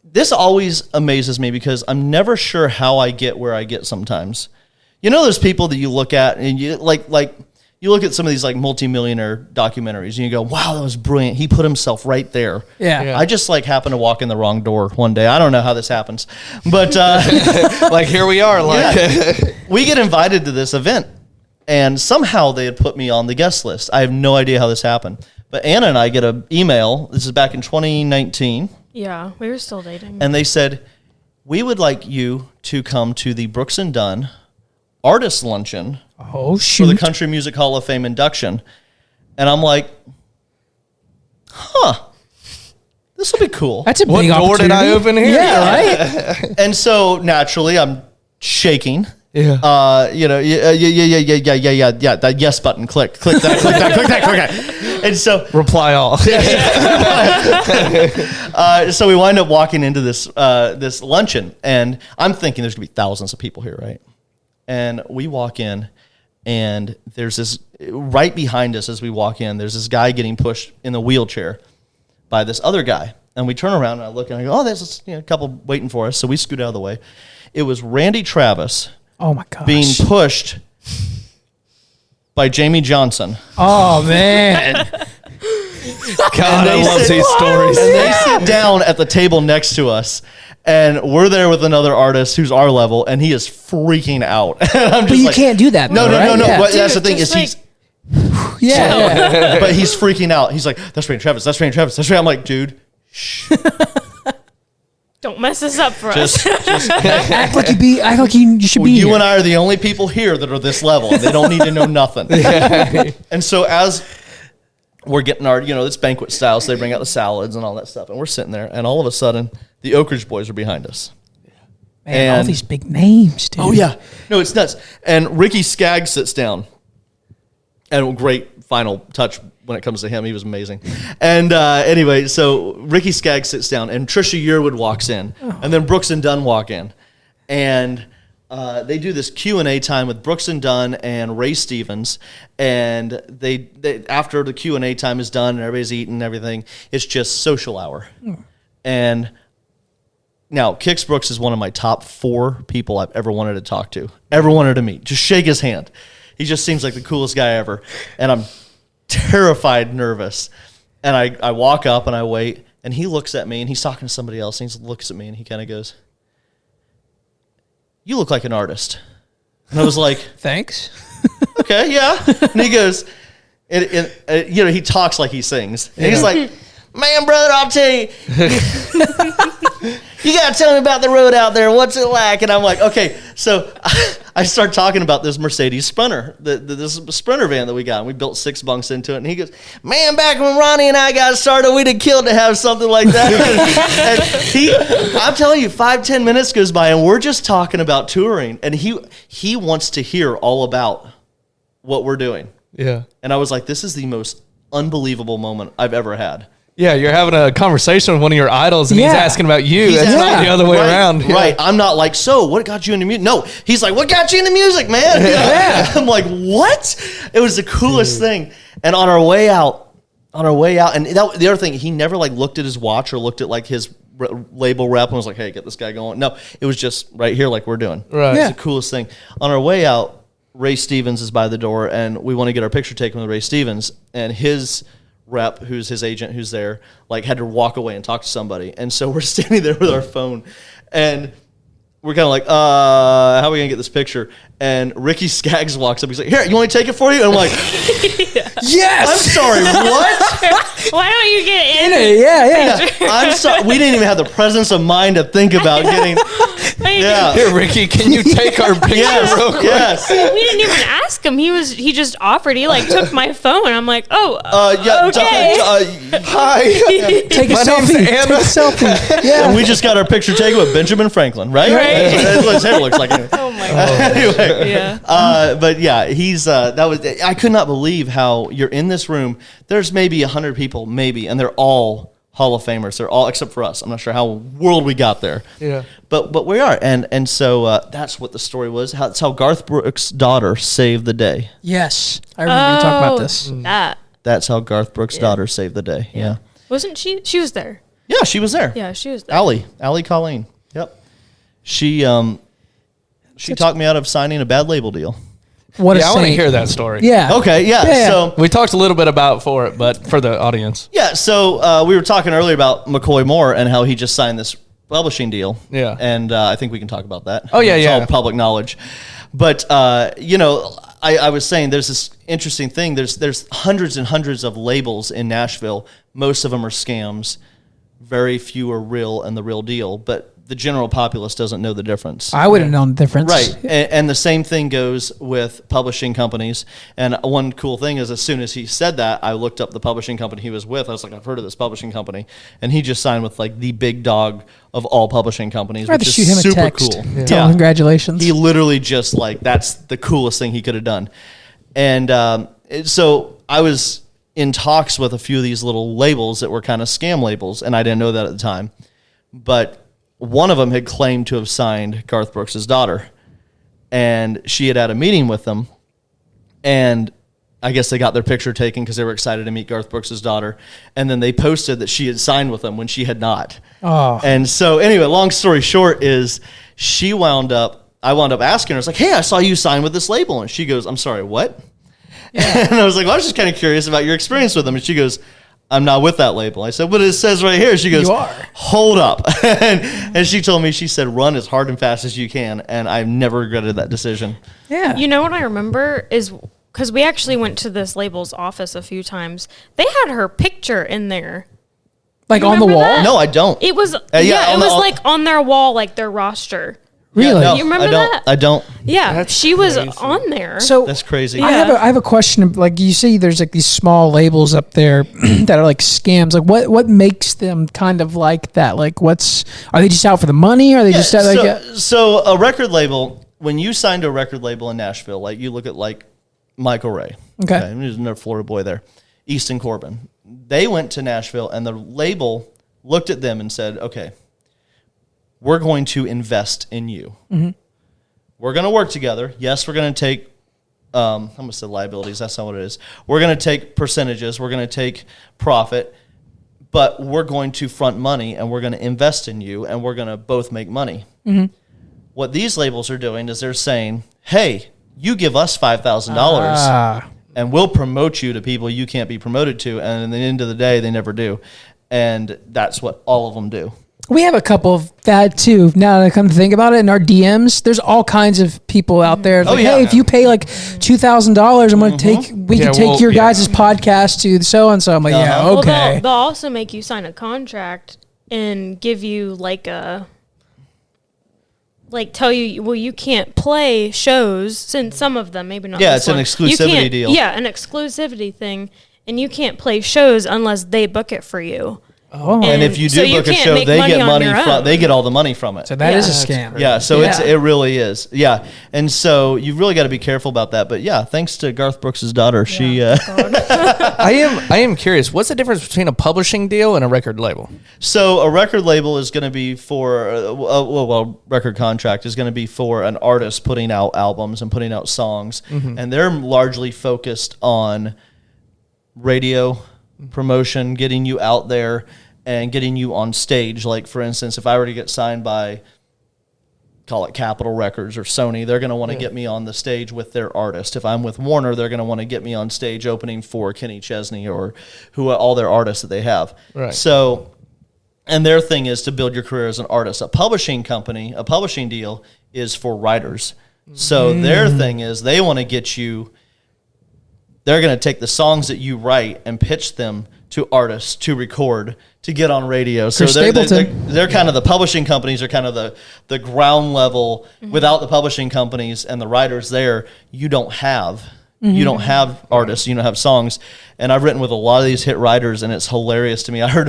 This always amazes me because I'm never sure how I get where I get sometimes. There's people that you look at and you like you look at some of these like multimillionaire documentaries and you go, wow, that was brilliant. He put himself right there. Yeah. I just happened to walk in the wrong door one day. I don't know how this happens, but Like here we are. Like we get invited to this event and somehow they had put me on the guest list. I have no idea how this happened, but Anna and I get an email. This is back in 2019. Yeah, we were still dating. And they said, we would like you to come to the Brooks and Dunn Artist Luncheon Oh, for shoot. the Country Music Hall of Fame induction. And I'm like, this will be cool. That's a what big door did I opportunity. open here? Yeah, right? And so naturally I'm shaking. Yeah. That yes button, click that. And so Reply all. so we wind up walking into this luncheon, and I'm thinking there's gonna be thousands of people here, right? And we walk in, and there's this right behind us as we walk in. There's this guy getting pushed in the wheelchair by this other guy, and we turn around and I look and I go, oh, there's a couple waiting for us. So we scoot out of the way. It was Randy Travis Oh, my gosh. being pushed by Jamie Johnson. Oh, man. God, I love these stories. And they sit down at the table next to us, and we're there with another artist who's our level, and he is freaking out. And I'm just But you like, can't do that, No, though, right? no. Yeah. But that's the thing just is Yeah. but he's freaking out. He's like, that's Randy Travis. That's Randy Travis. That's Randy. I'm like, dude, Don't mess this up for us. just Act like you should be you here. and I are the only people here that are this level. They don't need to know nothing. And so as we're getting our, it's banquet style, so they bring out the salads and all that stuff, and we're sitting there, and all of a sudden, the Oak Ridge Boys are behind us. Man, all and- these big names, dude. Oh, yeah. No, it's nuts. And Ricky Skaggs sits down. And great final touch when it comes to him. He was amazing. And anyway, so Ricky Skaggs sits down, and Trisha Yearwood walks in. And then Brooks and Dunn walk in. And they do this Q&A time with Brooks and Dunn and Ray Stevens, and they after the Q&A time is done and everybody's eating and everything, it's just social hour. And now Kix Brooks is one of my top 4 people I've ever wanted to talk to, ever wanted to meet, just shake his hand. He just seems like the coolest guy ever, and I'm terrified, nervous, and I walk up and I wait, and he looks at me, and he's talking to somebody else, and he looks at me, and he kind of goes, "You look like an artist." And I was like, Thanks. "Okay, yeah." And he goes, he talks like he sings. And he's like, "Man, brother, I'll tell you, you got to tell me about the road out there. What's it like?" And I'm like, okay. So I start talking about this Mercedes Sprinter, this Sprinter van that we got. And we built 6 bunks into it. And he goes, "Man, back when Ronnie and I got started, we'd have killed to have something like that." And I'm telling you, 5-10 minutes goes by, and we're just talking about touring. And he wants to hear all about what we're doing. Yeah. And I was like, this is the most unbelievable moment I've ever had. Yeah, you're having a conversation with one of your idols, and he's asking about you. He's That's asking, not the other way around. Right. I'm not like, "So, what got you into music?" No, he's like, "What got you into music, man?" Yeah. I'm like, "What?" It was the coolest thing. And on our way out, and the other thing, he never like looked at his watch or looked at like his label rep and was like, "Hey, get this guy going." No, it was just right here like we're doing. Right. It's the coolest thing. On our way out, Ray Stevens is by the door, and we want to get our picture taken with Ray Stevens, and his rep, who's his agent, who's there, like had to walk away and talk to somebody. And so we're standing there with our phone, and we're kind of like, how are we going to get this picture? And Ricky Skaggs walks up. He's like, "Here, you want me to take it for you?" And I'm like, Yes. "I'm sorry, what?" Why don't you get in it? Yeah. I'm sorry. We didn't even have the presence of mind to think about getting. Yeah. Here, Ricky, can you take our picture real quick? Yes. We didn't even ask him. He just offered. He like took my phone. I'm like, "Oh, Yeah. okay." Hi. Take a My name's selfie. Anna. Take a selfie. Yeah. And we just got our picture taken with Benjamin Franklin, right? That's what his hair looks like. Oh my god. Anyway. Yeah. But yeah, he's I could not believe how you're in this room. There's maybe 100 people, maybe, and they're all Hall of Famers. They're all except for us. I'm not sure how world we got there. Yeah. But we are, and so that's what the story was. That's how Garth Brooks' daughter saved the day. Yes. I remember you talking about this. That That's how Garth Brooks' daughter saved the day. Yeah. wasn't she? She was there. Yeah, she was there. Yeah, she was there. Allie Colleen. Yep. She talked me out of signing a bad label deal. What a Yeah, I want to saint. hear that story. Yeah. Okay, yeah. So We talked a little bit about for it, but for the audience. yeah, so we were talking earlier about McCoy Moore and how he just signed this publishing deal. Yeah. And I think we can talk about that. Oh, yeah, It's yeah. all public knowledge. But I was saying there's this interesting thing. There's hundreds and hundreds of labels in Nashville. Most of them are scams. Very few are real and the real deal. But the general populace doesn't know the difference. I would have known the difference. Right. And the same thing goes with publishing companies. And one cool thing is as soon as he said that, I looked up the publishing company he was with. I was like, I've heard of this publishing company. And he just signed with like the big dog of all publishing companies, I'd rather which is shoot him a super text. cool. Tell him congratulations. He literally just like, that's the coolest thing he could have done. And so I was in talks with a few of these little labels that were kind of scam labels. And I didn't know that at the time. But one of them had claimed to have signed Garth Brooks' daughter, and she had a meeting with them, and I guess they got their picture taken because they were excited to meet Garth Brooks' daughter, and then they posted that she had signed with them when she had not. Oh. And so anyway, long story short is I wound up asking her, I was like, "Hey, I saw you sign with this label," and she goes, "I'm sorry, what?" Yeah. And I was like, "Well, I was just kind of curious about your experience with them," and she goes, "I'm not with that label." I said, "But it says right here." She goes, You are. "Hold up." and she told me, she said, "Run as hard and fast as you can." And I've never regretted that decision. Yeah. You know what I remember is because we actually went to this label's office a few times. They had her picture in there. Like You on the remember wall? that? No, I don't. It was yeah, it on was the- like on their wall, like their roster. Really? No, You remember I don't. that? I don't. Yeah, That's she was crazy. on there. So That's crazy. Yeah. I have a question. Like you see, there's like these small labels up there that are like scams. Like what makes them kind of like that? Like are they just out for the money? Or are they just out like So a record label, when you signed to a record label in Nashville, like you look at like Michael Ray. Okay. There's another Florida boy there. Easton Corbin. They went to Nashville and the label looked at them and said, "Okay, we're going to invest in you. we're going to work together. Yes, we're going to take, I'm going to say liabilities. That's not what it is. We're going to take percentages. We're going to take profit, but we're going to front money and we're going to invest in you and we're going to both make money. Mm-hmm. What these labels are doing is they're saying, hey, you give us $5,000 and we'll promote you to people you can't be promoted to. And at the end of the day, they never do. And that's what all of them do. We have a couple of that too. Now that I come to think about it, in our DMs, there's all kinds of people out there. Like, hey, if you pay like $2,000, I'm going to we can take your guys' podcast to so and so. I'm like, yeah, okay. Well, they'll also make you sign a contract and give you tell you, well, you can't play shows, and some of them, maybe not. Yeah, it's an exclusivity deal. Yeah, an exclusivity thing, and you can't play shows unless they book it for you. Oh. And if you do book a show, they get money from. They get all the money from it. So that is a scam. Yeah, so it really is. Yeah, and so you've really got to be careful about that. But yeah, thanks to Garth Brooks' daughter, she. I am curious. What's the difference between a publishing deal and a record label? So a record label is going to be for record contract is going to be for an artist putting out albums and putting out songs, and they're largely focused on radio promotion, getting you out there and getting you on stage. Like, for instance, if I were to get signed by, call it Capitol Records or Sony, they're going to want to get me on the stage with their artist. If I'm with Warner, they're going to want to get me on stage opening for Kenny Chesney or all their artists that they have. Right. So, and their thing is to build your career as an artist. A publishing deal is for writers. So their thing is they want to get you. They're going to take the songs that you write and pitch them to artists to record, to get on radio. So they're kind of the publishing companies are kind of the ground level. Without the publishing companies and the writers there, you don't have artists, you don't have songs. And I've written with a lot of these hit writers, and it's hilarious to me. I heard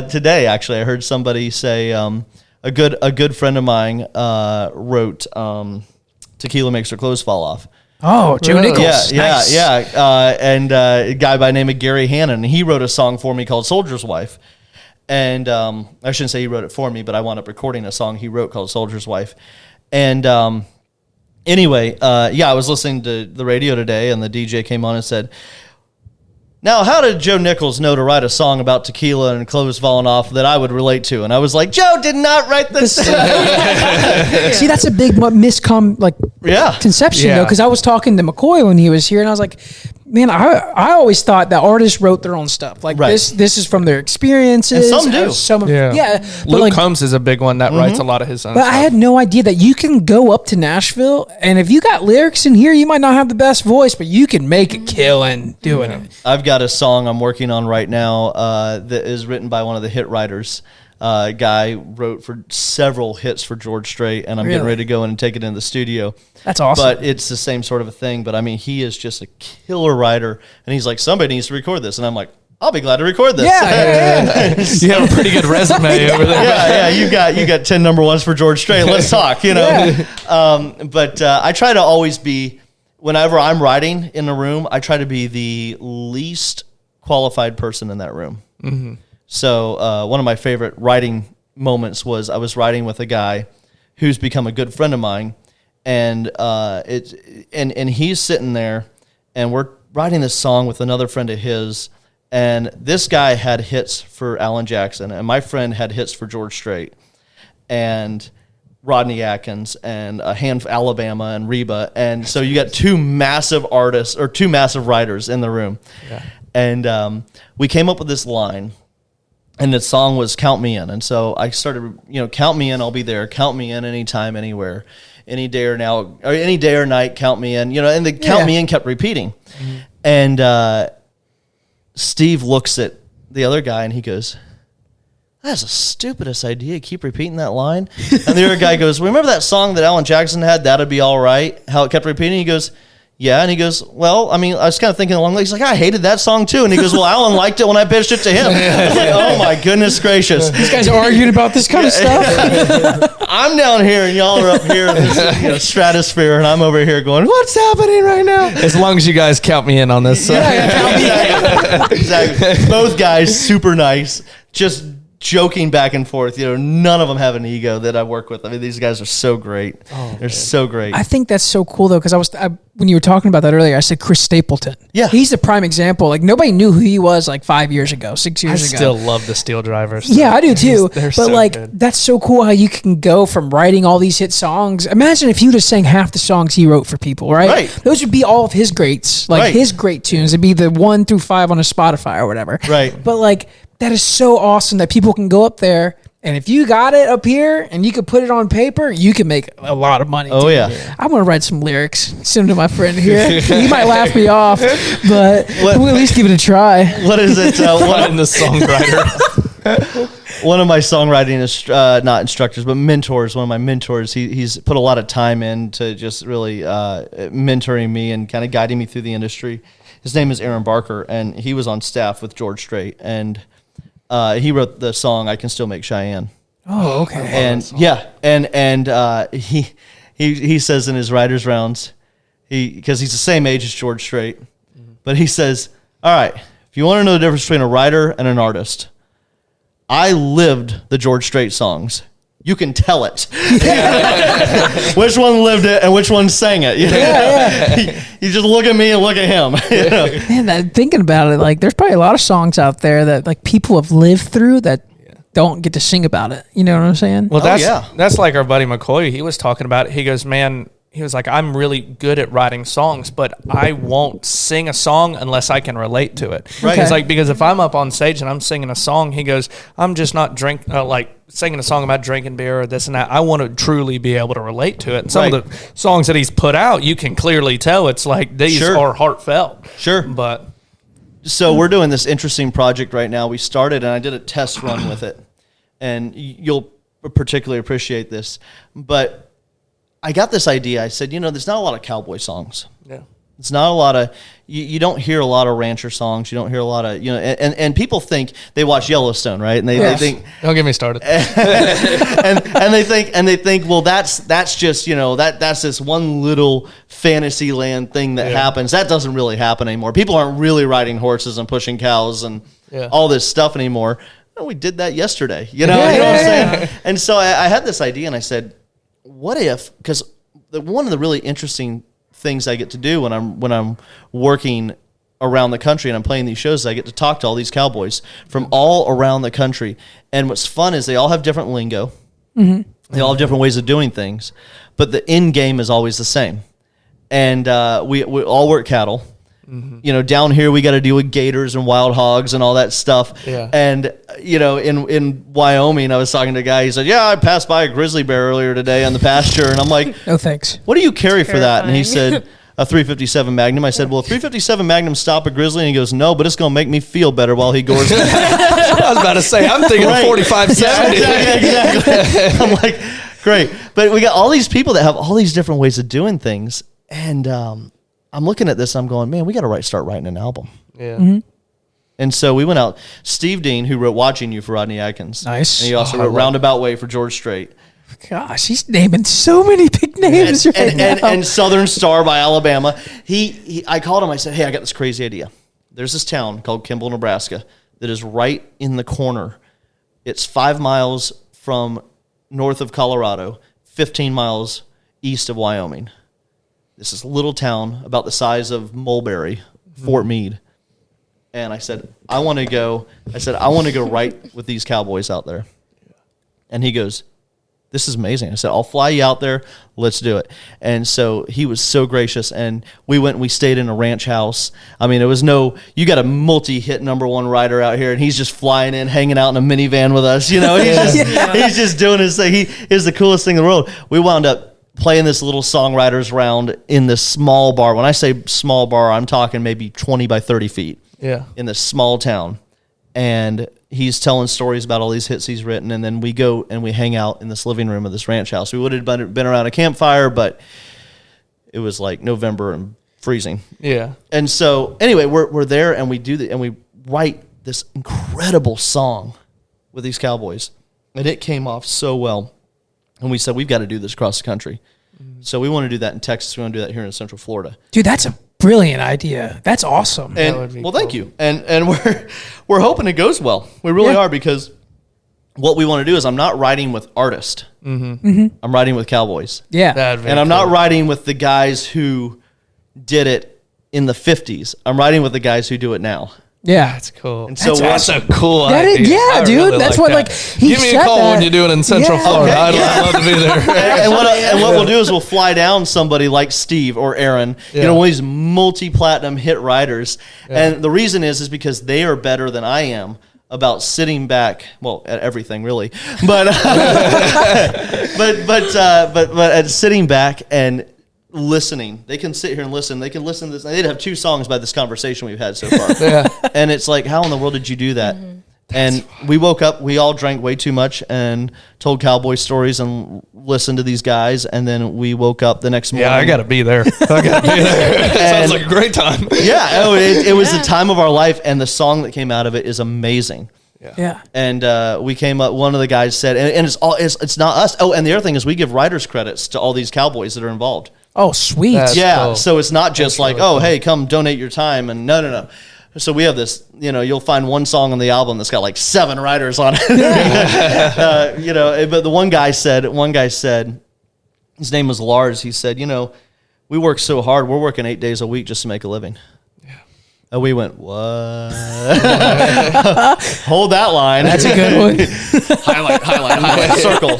today, actually, I heard somebody say a good friend of mine wrote Tequila Makes Her Clothes Fall Off. Oh, Joe Nichols. Yeah. And a guy by the name of Gary Hannon, he wrote a song for me called Soldier's Wife. And I shouldn't say he wrote it for me, but I wound up recording a song he wrote called Soldier's Wife. And anyway, I was listening to the radio today, and the DJ came on and said, now, how did Joe Nichols know to write a song about tequila and clothes falling off that I would relate to? And I was like, Joe did not write this. See, that's a big conception, though, because I was talking to McCoy when he was here, and I was like, man, I always thought that artists wrote their own stuff. Like, this is from their experiences. And some do. But Luke Combs is a big one that writes a lot of his own stuff. I had no idea that you can go up to Nashville, and if you got lyrics in here, you might not have the best voice, but you can make a killing doing it. I've got a song I'm working on right now that is written by one of the hit writers. Guy wrote for several hits for George Strait, and I'm getting ready to go in and take it in the studio. That's awesome. But it's the same sort of a thing. But I mean, he is just a killer writer, and he's like, somebody needs to record this, and I'm like, I'll be glad to record this. Yeah. You have a pretty good resume over there. You got 10 number ones for George Strait. Let's talk. But I try to always be, whenever I'm writing in a room, I try to be the least qualified person in that room. Mm-hmm. So one of my favorite writing moments was I was writing with a guy who's become a good friend of mine, and he's sitting there, and we're writing this song with another friend of his, and this guy had hits for Alan Jackson, and my friend had hits for George Strait, and Rodney Atkins, and Alabama, and Reba, and so you got two massive artists or two massive writers in the room, and we came up with this line. And the song was Count Me In. And so I started, count me in, I'll be there. Count me in anytime, anywhere. Any day or night, count me in. And the count me in kept repeating. Mm-hmm. And Steve looks at the other guy and he goes, that's the stupidest idea. Keep repeating that line. And the other guy goes, remember that song that Alan Jackson had, That'd Be All Right? How it kept repeating? He goes, yeah, and he goes, well, I mean, I was kind of thinking along the way. He's like, I hated that song too. And he goes, well, Alan liked it when I pitched it to him. I was like, oh my goodness gracious. These guys are arguing about this kind of stuff. I'm down here and y'all are up here in this stratosphere, and I'm over here going, what's happening right now? As long as you guys count me in on this. Exactly. Both guys, super nice, just joking back and forth. None of them have an ego that I work with. I mean, these guys are so great. They're so great. I think that's so cool though, because when you were talking about that earlier, I said Chris Stapleton. Yeah, he's the prime example. Like nobody knew who he was like 5 years ago, 6 years ago. I still love the Steel Drivers. Yeah, I do too. They're but so like good. that's so cool how you can go from writing all these hit songs. Imagine if you just sang half the songs he wrote for people, right? Right. Those would be all of his greats, like his great tunes. It'd be the 1 through 5 on his Spotify or whatever. Right. But like that is so awesome that people can go up there. And if you got it up here and you could put it on paper, you can make a lot of money. Oh, too. yeah. I'm going to write some lyrics, send them to my friend here. He might laugh me off, but we'll at least give it a try. What is it? I'm the songwriter. One of my songwriting not instructors, but mentors. One of my mentors. He's put a lot of time into just really mentoring me and kind of guiding me through the industry. His name is Aaron Barker, and he was on staff with George Strait, and he wrote the song "I Can Still Make Cheyenne." Oh, okay. And he says in his writers rounds, because he's the same age as George Strait, but he says, "All right, if you want to know the difference between a writer and an artist, I lived the George Strait songs. You can tell it. Which one lived it and which one sang it. You just look at me and look at him. Man, thinking about it, like there's probably a lot of songs out there that like people have lived through that don't get to sing about it. You know what I'm saying? Well, that's like our buddy McCoy. He was talking about it. He goes, man, he was like, I'm really good at writing songs, but I won't sing a song unless I can relate to it. Right. He's like, because if I'm up on stage and I'm singing a song, he goes, I'm just not singing a song about drinking beer or this and that. I want to truly be able to relate to it. And some of the songs that he's put out, you can clearly tell it's like these are heartfelt. Sure. But so we're doing this interesting project right now. We started, and I did a test run with it, and you'll particularly appreciate this, but I got this idea. I said, there's not a lot of cowboy songs. yeah. It's not a lot of, you don't hear a lot of rancher songs. You don't hear a lot of, and people think they watch Yellowstone, right? And they think, Don't get me started. and they think, well, that's just, that's this one little fantasy land thing that happens. That doesn't really happen anymore. People aren't really riding horses and pushing cows and all this stuff anymore. Well, we did that yesterday, you know what I'm saying? And so I had this idea, and I said, what if, because one of the really interesting things I get to do when I'm working around the country and I'm playing these shows, I get to talk to all these cowboys from all around the country. And what's fun is they all have different lingo. Mm-hmm. They all have different ways of doing things, but the end game is always the same. And we all work cattle. Mm-hmm. Down here we got to deal with gators and wild hogs and all that stuff. Yeah. And in Wyoming, I was talking to a guy. He said, "Yeah, I passed by a grizzly bear earlier today on the pasture," and I'm like, "No thanks. What do you carry for that?" And he said, "A 357 Magnum." I said, "Well, a 357 Magnum stop a grizzly?" And he goes, "No, but it's going to make me feel better while he gores me." I was about to say, I'm thinking of 4570. Yeah, exactly. I'm like, great. But we got all these people that have all these different ways of doing things, and I'm looking at this, I'm going, man, we got to start writing an album. Yeah. Mm-hmm. And so we went out. Steve Dean, who wrote "Watching You" for Rodney Atkins. Nice. And he also wrote "Roundabout Way" for George Strait. Gosh, he's naming so many big names now. And "Southern Star" by Alabama. I called him. I said, hey, I got this crazy idea. There's this town called Kimball, Nebraska that is right in the corner. It's 5 miles from north of Colorado, 15 miles east of Wyoming. This is a little town about the size of Mulberry, Fort Meade. And I said, I want to go right with these cowboys out there. And he goes, this is amazing. I said, I'll fly you out there. Let's do it. And so he was so gracious. And we went and we stayed in a ranch house. I mean, you got a multi-hit #1 rider out here, and he's just flying in, hanging out in a minivan with us. He's just doing his thing. He is the coolest thing in the world. We wound up playing this little songwriters round in this small bar. When I say small bar, I'm talking maybe 20 by 30 feet. Yeah. In this small town. And he's telling stories about all these hits he's written. And then we go and we hang out in this living room of this ranch house. We would have been around a campfire, but it was like November and freezing. Yeah. And so anyway, we're there and we do and we write this incredible song with these cowboys. And it came off so well. And we said, we've got to do this across the country. So we want to do that in Texas. We want to do that here in Central Florida. Dude, that's a brilliant idea. That's awesome. And well, thank you. And we're hoping it goes well. We really are, because what we want to do is I'm not riding with artists. I'm riding with cowboys. Yeah. And I'm not riding with the guys who did it in the 50s. I'm riding with the guys who do it now. Yeah. That's cool. And so that's a cool That idea. is, yeah, I dude. really That's like what, that. like, he Give me a said call that. when you do it in Central Yeah. Florida. Okay, I'd love to be there. and what we'll do is we'll fly down somebody like Steve or Aaron, you know, one of these multi-platinum hit riders. And the reason is because they are better than I am about sitting back, well, at everything really, but at sitting back and listening. They can sit here and listen. They can listen to this. They'd have 2 songs by this conversation we've had so far. And it's like, how in the world did you do that? And we woke up, we all drank way too much and told cowboy stories and listened to these guys. And then we woke up the next morning. Yeah, I got to be there. I got to be there. Sounds like a great time. Yeah, it was the time of our life. And the song that came out of it is amazing. Yeah. And we came up, one of the guys said, and it's not us. Oh, and the other thing is we give writers credits to all these cowboys that are involved. Oh, sweet. That's cool. So it's not just like, really cool. hey, come donate your time. And no. So we have this, you know, you'll find one song on the album that's got like 7 writers on it. You know, but the one guy said, his name was Lars. He said, you know, we work so hard. We're working 8 days a week just to make a living. And we went, what? Hold that line. That's a good one. highlight. Circle.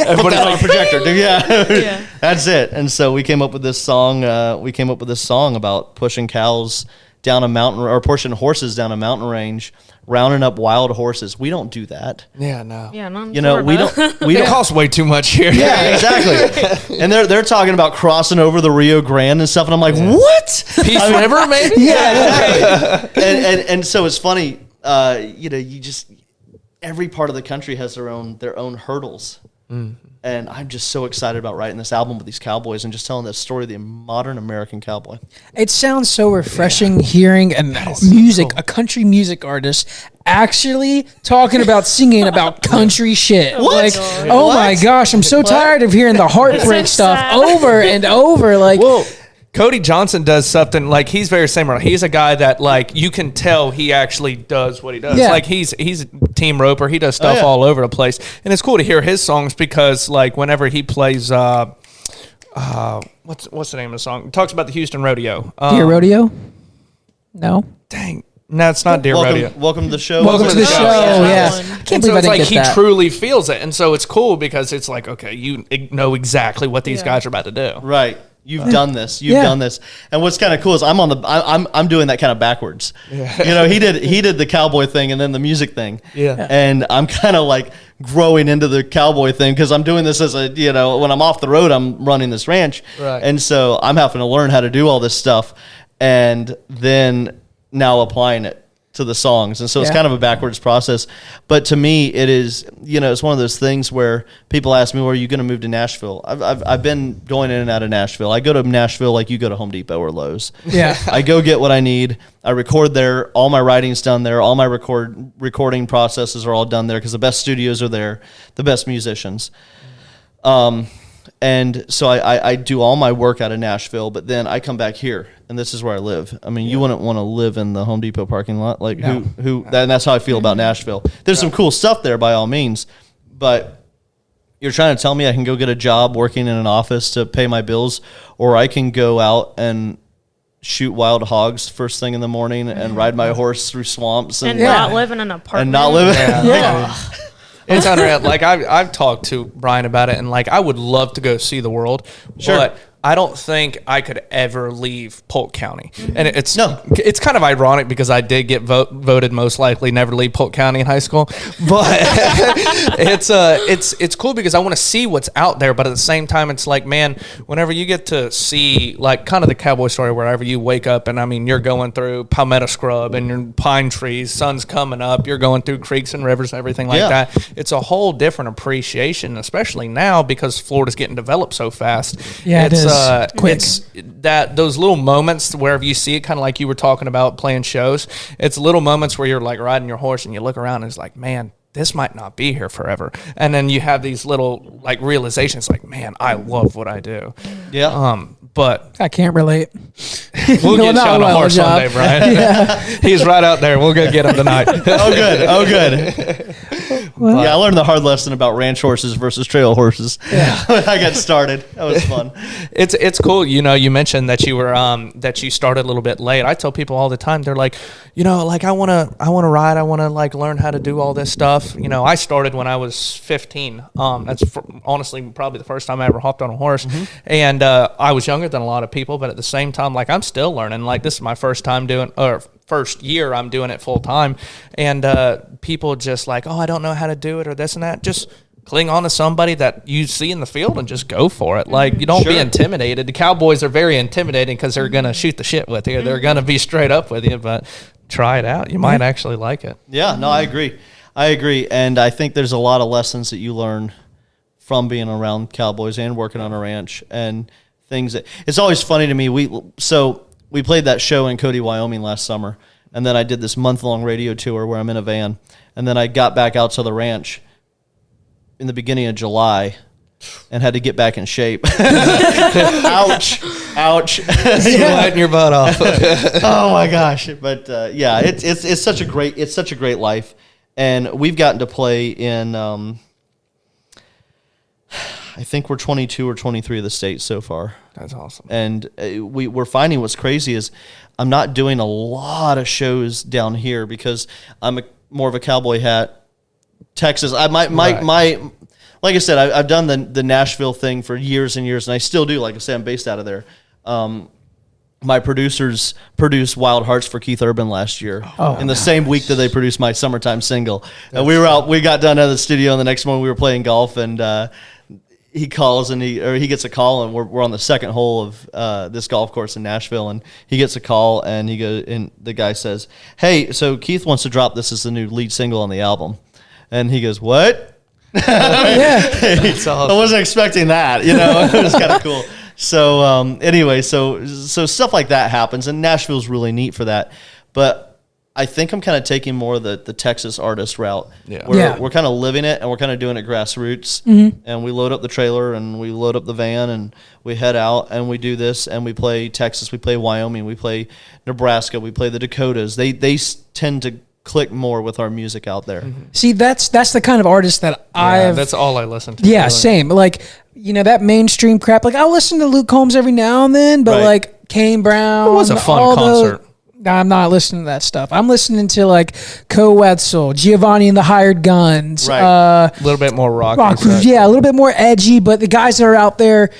Everybody's on a projector. Yeah. That's it. And so we came up with this song. About pushing cows down a mountain, or pushing horses down a mountain range, rounding up wild horses. We don't do that. Yeah, no. Yeah, not in You know, we Florida. don't. It costs way too much here. Yeah, exactly. And they're talking about crossing over the Rio Grande and stuff, and I'm like, what? Peace River, maybe? Yeah, exactly. and so it's funny. You know, you just, every part of the country has their own hurdles. And I'm just so excited about writing this album with these cowboys and just telling the story of the modern American cowboy. It sounds so refreshing hearing a country music artist actually talking about singing about country shit. What? Like, oh my gosh, I'm so tired of hearing the heartbreak stuff over and over. Like, Whoa. Cody Johnson does something like he's very similar. He's a guy that like you can tell he actually does what he does. Yeah. Like he's Team Roper. He does stuff all over the place, and it's cool to hear his songs because like whenever he plays, what's the name of the song? It talks about the Houston Rodeo. Deer Rodeo? No. Dang. No, it's not Deer Rodeo. Welcome to the show. Welcome to the show. Yeah. One. Can't And so believe I it's didn't like get he that. truly feels it, and so it's cool because it's like okay, you know exactly what these guys are about to do. Right. You've done this. You've done this. And what's kind of cool is I'm doing that kind of backwards. Yeah. You know, he did the cowboy thing and then the music thing. Yeah. And I'm kind of like growing into the cowboy thing because I'm doing this as a, you know, when I'm off the road, I'm running this ranch. Right. And so I'm having to learn how to do all this stuff and then now applying it to the songs. And so it's kind of a backwards process. But to me, it is, you know, it's one of those things where people ask me, well, are you going to move to Nashville? I've been going in and out of Nashville. I go to Nashville like you go to Home Depot or Lowe's. Yeah. I go get what I need. I record there. All my writing's done there. All my recording processes are all done there because the best studios are there, the best musicians. And so I do all my work out of Nashville, but then I come back here, and this is where I live. I mean, you wouldn't want to live in the Home Depot parking lot. Like, and that's how I feel about Nashville. There's some cool stuff there by all means, but you're trying to tell me I can go get a job working in an office to pay my bills, or I can go out and shoot wild hogs first thing in the morning and ride my horse through swamps And not live in an apartment. and not live. It's unreal. Like I've talked to Brian about it, and like I would love to go see the world, but I don't think I could ever leave Polk County. And it's kind of ironic because I did get voted most likely never leave Polk County in high school, but it's cool because I want to see what's out there. But at the same time, it's like, man, whenever you get to see like kind of the cowboy story, wherever you wake up and I mean, you're going through palmetto scrub and your pine trees, sun's coming up, you're going through creeks and rivers and everything like that. It's a whole different appreciation, especially now because Florida's getting developed so fast. Yeah, it is. Quick. It's that those little moments wherever you see it, kind of like you were talking about playing shows. It's little moments where you're like riding your horse and you look around and it's like, man, this might not be here forever. And then you have these little like realizations, like, man, I love what I do. Yeah. But I can't relate. we'll get you on a horse job. someday, Brian. He's right out there. We'll go get him tonight. Oh, good. Well, Yeah, I learned the hard lesson about ranch horses versus trail horses. Yeah. When I got started. That was fun. It's cool. You know, you mentioned that you were that you started a little bit late. I tell people all the time, they're like, you know, like I want to ride, I want to like learn how to do all this stuff. You know, I started when I was 15. Honestly probably the first time I ever hopped on a horse. And I was younger than a lot of people, but at the same time, like I'm still learning. Like this is my first year I'm doing it full time, and people just like, oh, I don't know how to do it or this and that. Just cling on to somebody that you see in the field and just go for it. Like you don't be intimidated. The cowboys are very intimidating because they're gonna shoot the shit with you. They're gonna be straight up with you, but try it out. You might actually like it. Yeah, no, I agree, and I think there's a lot of lessons that you learn from being around cowboys and working on a ranch and things that it's always funny to me. We played that show in Cody, Wyoming last summer, and then I did this month-long radio tour where I'm in a van, and then I got back out to the ranch in the beginning of July and had to get back in shape. Ouch. You're lighting your butt off. Oh my gosh. But yeah, it's such a great life. And we've gotten to play in I think we're 22 or 23 of the states so far. That's awesome. And we're finding what's crazy is I'm not doing a lot of shows down here because I'm more of a cowboy hat. Texas, like I said, I've done the Nashville thing for years and years, and I still do. Like I say, I'm based out of there. My producers produced Wild Hearts for Keith Urban last year in the same week that they produced my summertime single. And we got done out of the studio, and the next morning we were playing golf, and he calls and he gets a call, and we're on the second hole of this golf course in Nashville, and he gets a call, and the guy says, "Hey, so Keith wants to drop this as the new lead single on the album," and he goes, "What?" I wasn't expecting that. It was kind of cool. So anyway, so stuff like that happens, and Nashville's really neat for that. But I think I'm kind of taking more of the Texas artist route. We're kind of living it, and we're kind of doing it grassroots. And we load up the trailer, and we load up the van, and we head out, and we do this, and we play Texas, we play Wyoming, we play Nebraska, we play the Dakotas. They tend to click more with our music out there. See, that's the kind of artist that that's all I listen to. Yeah, really. Same. Like, that mainstream crap. Like, I'll listen to Luke Combs every now and then, but like Kane Brown. It was a fun concert. I'm not listening to that stuff. I'm listening to like Co Wetzel, Giovanni and the Hired Guns. Right. A little bit more rock. Yeah, a little bit more edgy, but the guys that are out there,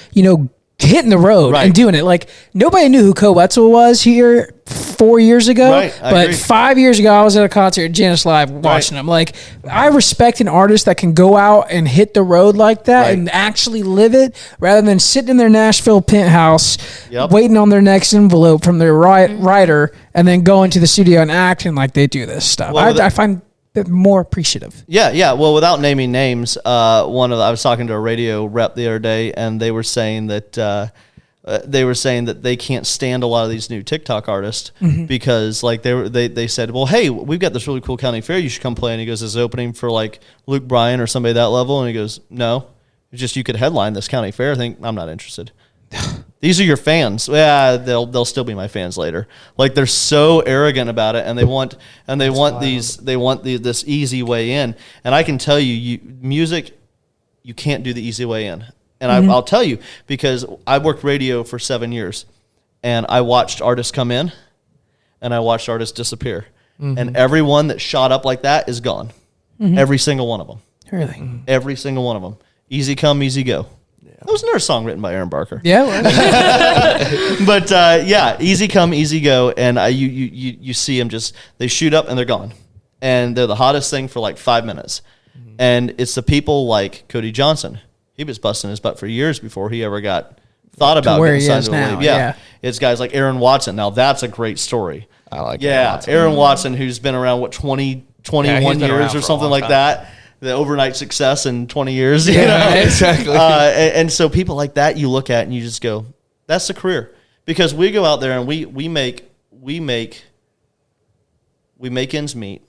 hitting the road and doing it. Like, nobody knew who Co Wetzel was here 4 years ago, but 5 years ago I was at a concert at Janice Live watching them. Like, I respect an artist that can go out and hit the road like that and actually live it, rather than sitting in their Nashville penthouse waiting on their next envelope from their writer and then going to the studio and acting like they do this stuff. I find more appreciative. Yeah. Well, without naming names, I was talking to a radio rep the other day, and they were saying that they can't stand a lot of these new TikTok artists because like they said, well, hey, we've got this really cool county fair, you should come play. And he goes, is it opening for like Luke Bryan or somebody that level? And he goes, no, it's just you could headline this county fair. I think I'm not interested. These are your fans. Yeah, they'll still be my fans later. Like, they're so arrogant about it, and they want this easy way in. And I can tell you music, you can't do the easy way in. And I'll tell you, because I worked radio for 7 years, and I watched artists come in, and I watched artists disappear. And everyone that shot up like that is gone. Every single one of them. Really? Every single one of them. Easy come, easy go. That was another song written by Aaron Barker. Yeah. But easy come, easy go, and you see them they shoot up and they're gone, and they're the hottest thing for like 5 minutes. And it's the people like Cody Johnson. He was busting his butt for years before he ever thought about getting signed to a league. Yeah. It's guys like Aaron Watson. Now that's a great story. I like Aaron Watson, who's been around 21 years or something like that. The overnight success in 20 years. Exactly. And so people like that you look at and you just go, that's the career. Because we go out there and we make ends meet.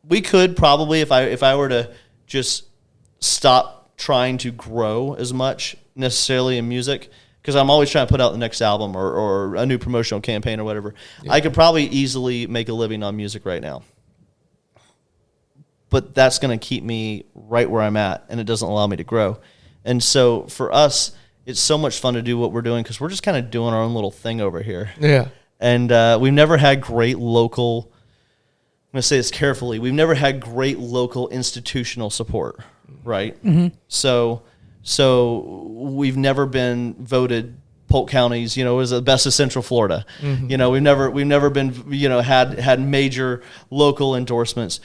We could probably, if I were to just stop trying to grow as much necessarily in music, because I'm always trying to put out the next album or a new promotional campaign or whatever, I could probably easily make a living on music right now. but that's going to keep me right where I'm at, and it doesn't allow me to grow. And so for us, it's so much fun to do what we're doing because we're just kind of doing our own little thing over here. Yeah. And we've never had great local, I'm going to say this carefully, we've never had great local institutional support, right? Mm-hmm. So we've never been voted Polk County's, as the best of Central Florida. Mm-hmm. We've never been, had major local endorsements.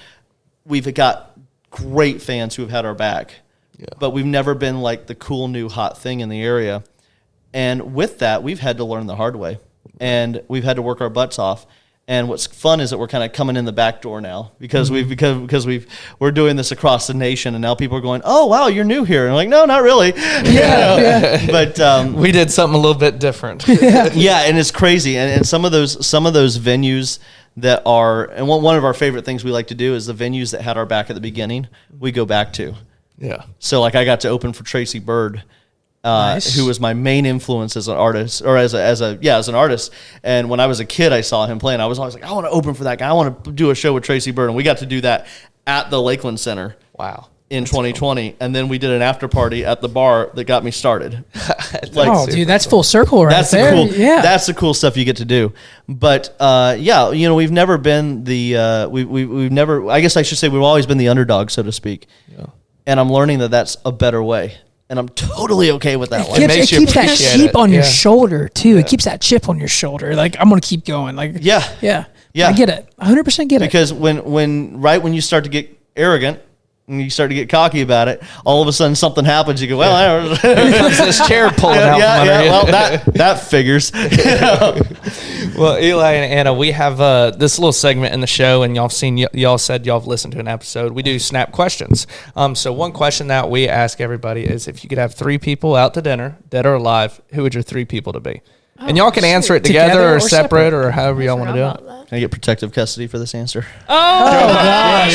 We've got great fans who have had our back. Yeah. But we've never been like the cool new hot thing in the area. And with that, we've had to learn the hard way. And we've had to work our butts off. And what's fun is that we're kind of coming in the back door now because we're doing this across the nation, and now people are going, "Oh wow, you're new here," and I'm like, "No, not really." Yeah. But we did something a little bit different. yeah, and it's crazy. And some of those venues that are, and one of our favorite things we like to do is the venues that had our back at the beginning, we go back to. Yeah. So like I got to open for Tracy Bird. Nice. Who was my main influence as an artist, or as an artist. And when I was a kid, I saw him playing. I was always like, I want to open for that guy. I want to do a show with Tracy Bird. And we got to do that at the Lakeland Center. Wow. In 2020. Cool. And then we did an after party at the bar that got me started. Dude, that's full circle right there. That's the cool stuff you get to do. But we've never been we've never, I guess I should say we've always been the underdog, so to speak. Yeah. And I'm learning that that's a better way. And I'm totally okay with that one. It keeps that chip on your shoulder, too. It keeps that chip on your shoulder. Like, I'm going to keep going. Like, yeah. I get it. 100% get it. Because when you start to get arrogant, and you start to get cocky about it, all of a sudden something happens. You go, well, I don't know. Here comes this chair pulling out from under you. Well, that figures. Well, Eli and Anna, we have this little segment in the show, and y'all said y'all have listened to an episode. We do Snap questions. So one question that we ask everybody is, if you could have 3 people out to dinner, dead or alive, who would your 3 people to be? And y'all can answer it together or separate or however y'all want to do it. Can I get protective custody for this answer? Oh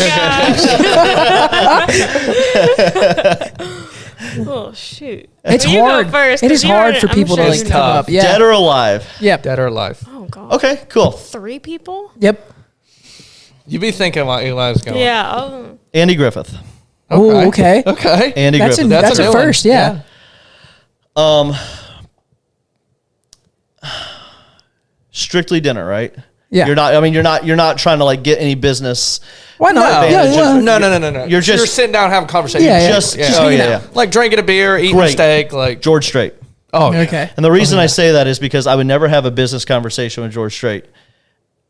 oh shoot! It's hard. First, it is hard for people to come up. Yeah. Dead or alive? Yep. Dead or alive. Oh god. Okay, cool. 3 people? Yep. You be thinking about Eli's going. Yeah. Andy Griffith. Oh, okay. Okay. Andy Griffith. That's a first. Yeah. Strictly dinner, right? Yeah. You're not trying to like get any business. Why not? No. You're sitting down having a conversation. Yeah. Like drinking a beer, eating a steak, like George Strait. Oh, okay. And the reason I say that is because I would never have a business conversation with George Strait,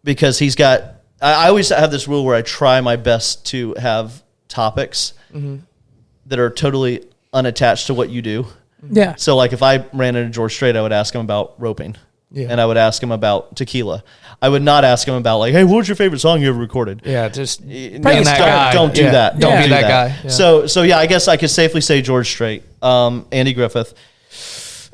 because he's got. I always have this rule where I try my best to have topics that are totally unattached to what you do. Yeah. So like if I ran into George Strait, I would ask him about roping. Yeah. And I would ask him about tequila. I would not ask him about like, hey, what was your favorite song you ever recorded? Yeah, just don't do that. Don't do that. Don't be that guy. Yeah. So yeah, I guess I could safely say George Strait, Andy Griffith.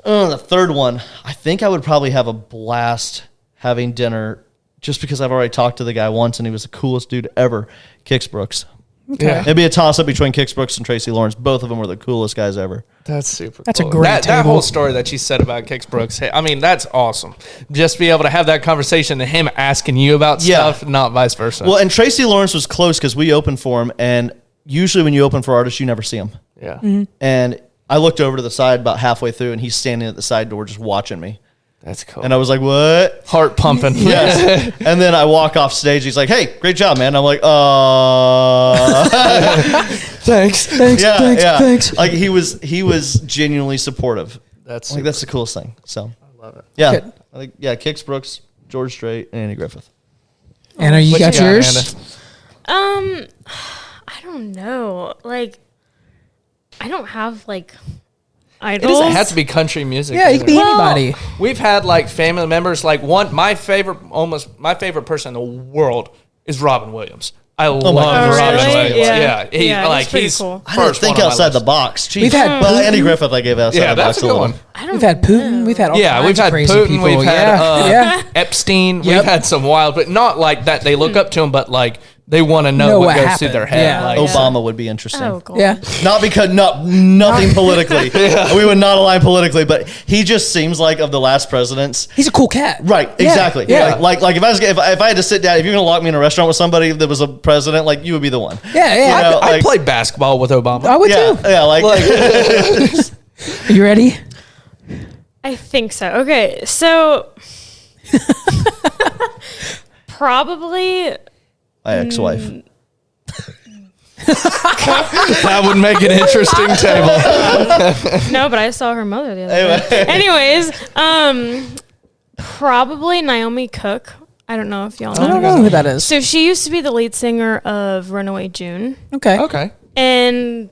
The third one, I think I would probably have a blast having dinner, just because I've already talked to the guy once and he was the coolest dude ever. Kix Brooks. Okay. Yeah. It'd be a toss-up between Kix Brooks and Tracy Lawrence. Both of them were the coolest guys ever. That's super That's cool. a great that whole story that you said about Kix Brooks, hey, I mean, that's awesome. Just be able to have that conversation and him asking you about stuff, not vice versa. Well, and Tracy Lawrence was close because we opened for him, and usually when you open for artists, you never see him. Yeah. Mm-hmm. And I looked over to the side about halfway through, and he's standing at the side door just watching me. That's cool. And I was like, what? Heart pumping. Yes. And then I walk off stage. He's like, hey, great job, man. I'm like, Thanks. Thanks. Like he was genuinely supportive. That's like, that's the coolest thing. So I love it. Yeah. Good. I think, Kix Brooks, George Strait, and Andy Griffith. Anna, you got yours? I don't know. Like, I don't have like idols. It doesn't have to be country music. Yeah, it can be anybody. We've had like family members. Like my favorite person in the world is Robin Williams. I love Robin Williams. Yeah. He's cool. I don't think outside the box. Jeez. We've had Andy Griffith. I gave outside the box that's a good one. We've had Putin. We've had all kinds we've had of crazy Putin. people. We've had Epstein. We've had some wild, but not like that. They look up to him, but like They want to know what goes happened. through their head. Yeah. Like, Obama would be interesting. Oh, God. Yeah. Not because nothing politically. We would not align politically, but he just seems like of the last presidents. He's a cool cat. Right, Yeah, exactly. yeah. Like if I had to sit down, if you're gonna lock me in a restaurant with somebody that was a president, like you would be the one. Yeah, yeah. You know, I like- played basketball with Obama. I would Yeah, too. yeah. Like Are you ready? I think so. Okay, so probably my ex-wife. That would make an interesting table. no, but I saw her mother the other day. Anyways, probably Naomi Cook. I don't know if y'all know. I don't know who that is. So she used to be the lead singer of Runaway June, Okay. Okay. and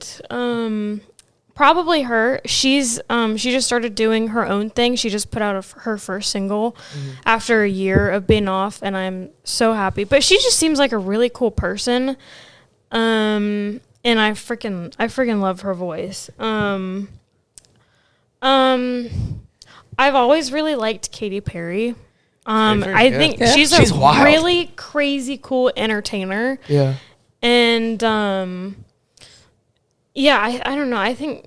probably her. She just started doing her own thing. She just put out her first single after a year of being off, and I'm so happy. But she just seems like a really cool person. And I freaking love her voice. I've always really liked Katy Perry. I good. think Yeah. she's wild. really crazy cool entertainer. Yeah. And yeah, I don't know. I think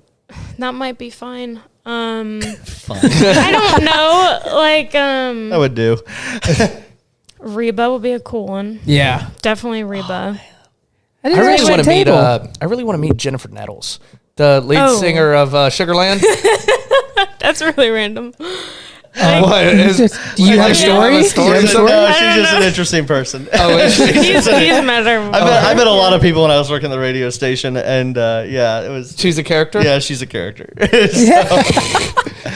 that might be fine. Fine. I don't know. Like I would do. Reba would be a cool one. Yeah. Definitely Reba. I I didn't really want to meet. table. I really want to meet Jennifer Nettles, the lead Oh. singer of Sugarland. That's really random. What is? Do you have a like, story? you have a story Do you have a or something? No, I she's don't just know. an interesting person. Oh, is she? He's met her. I met a lot of people when I was working at the radio station, and yeah, it was. She's a character. Yeah, she's a character.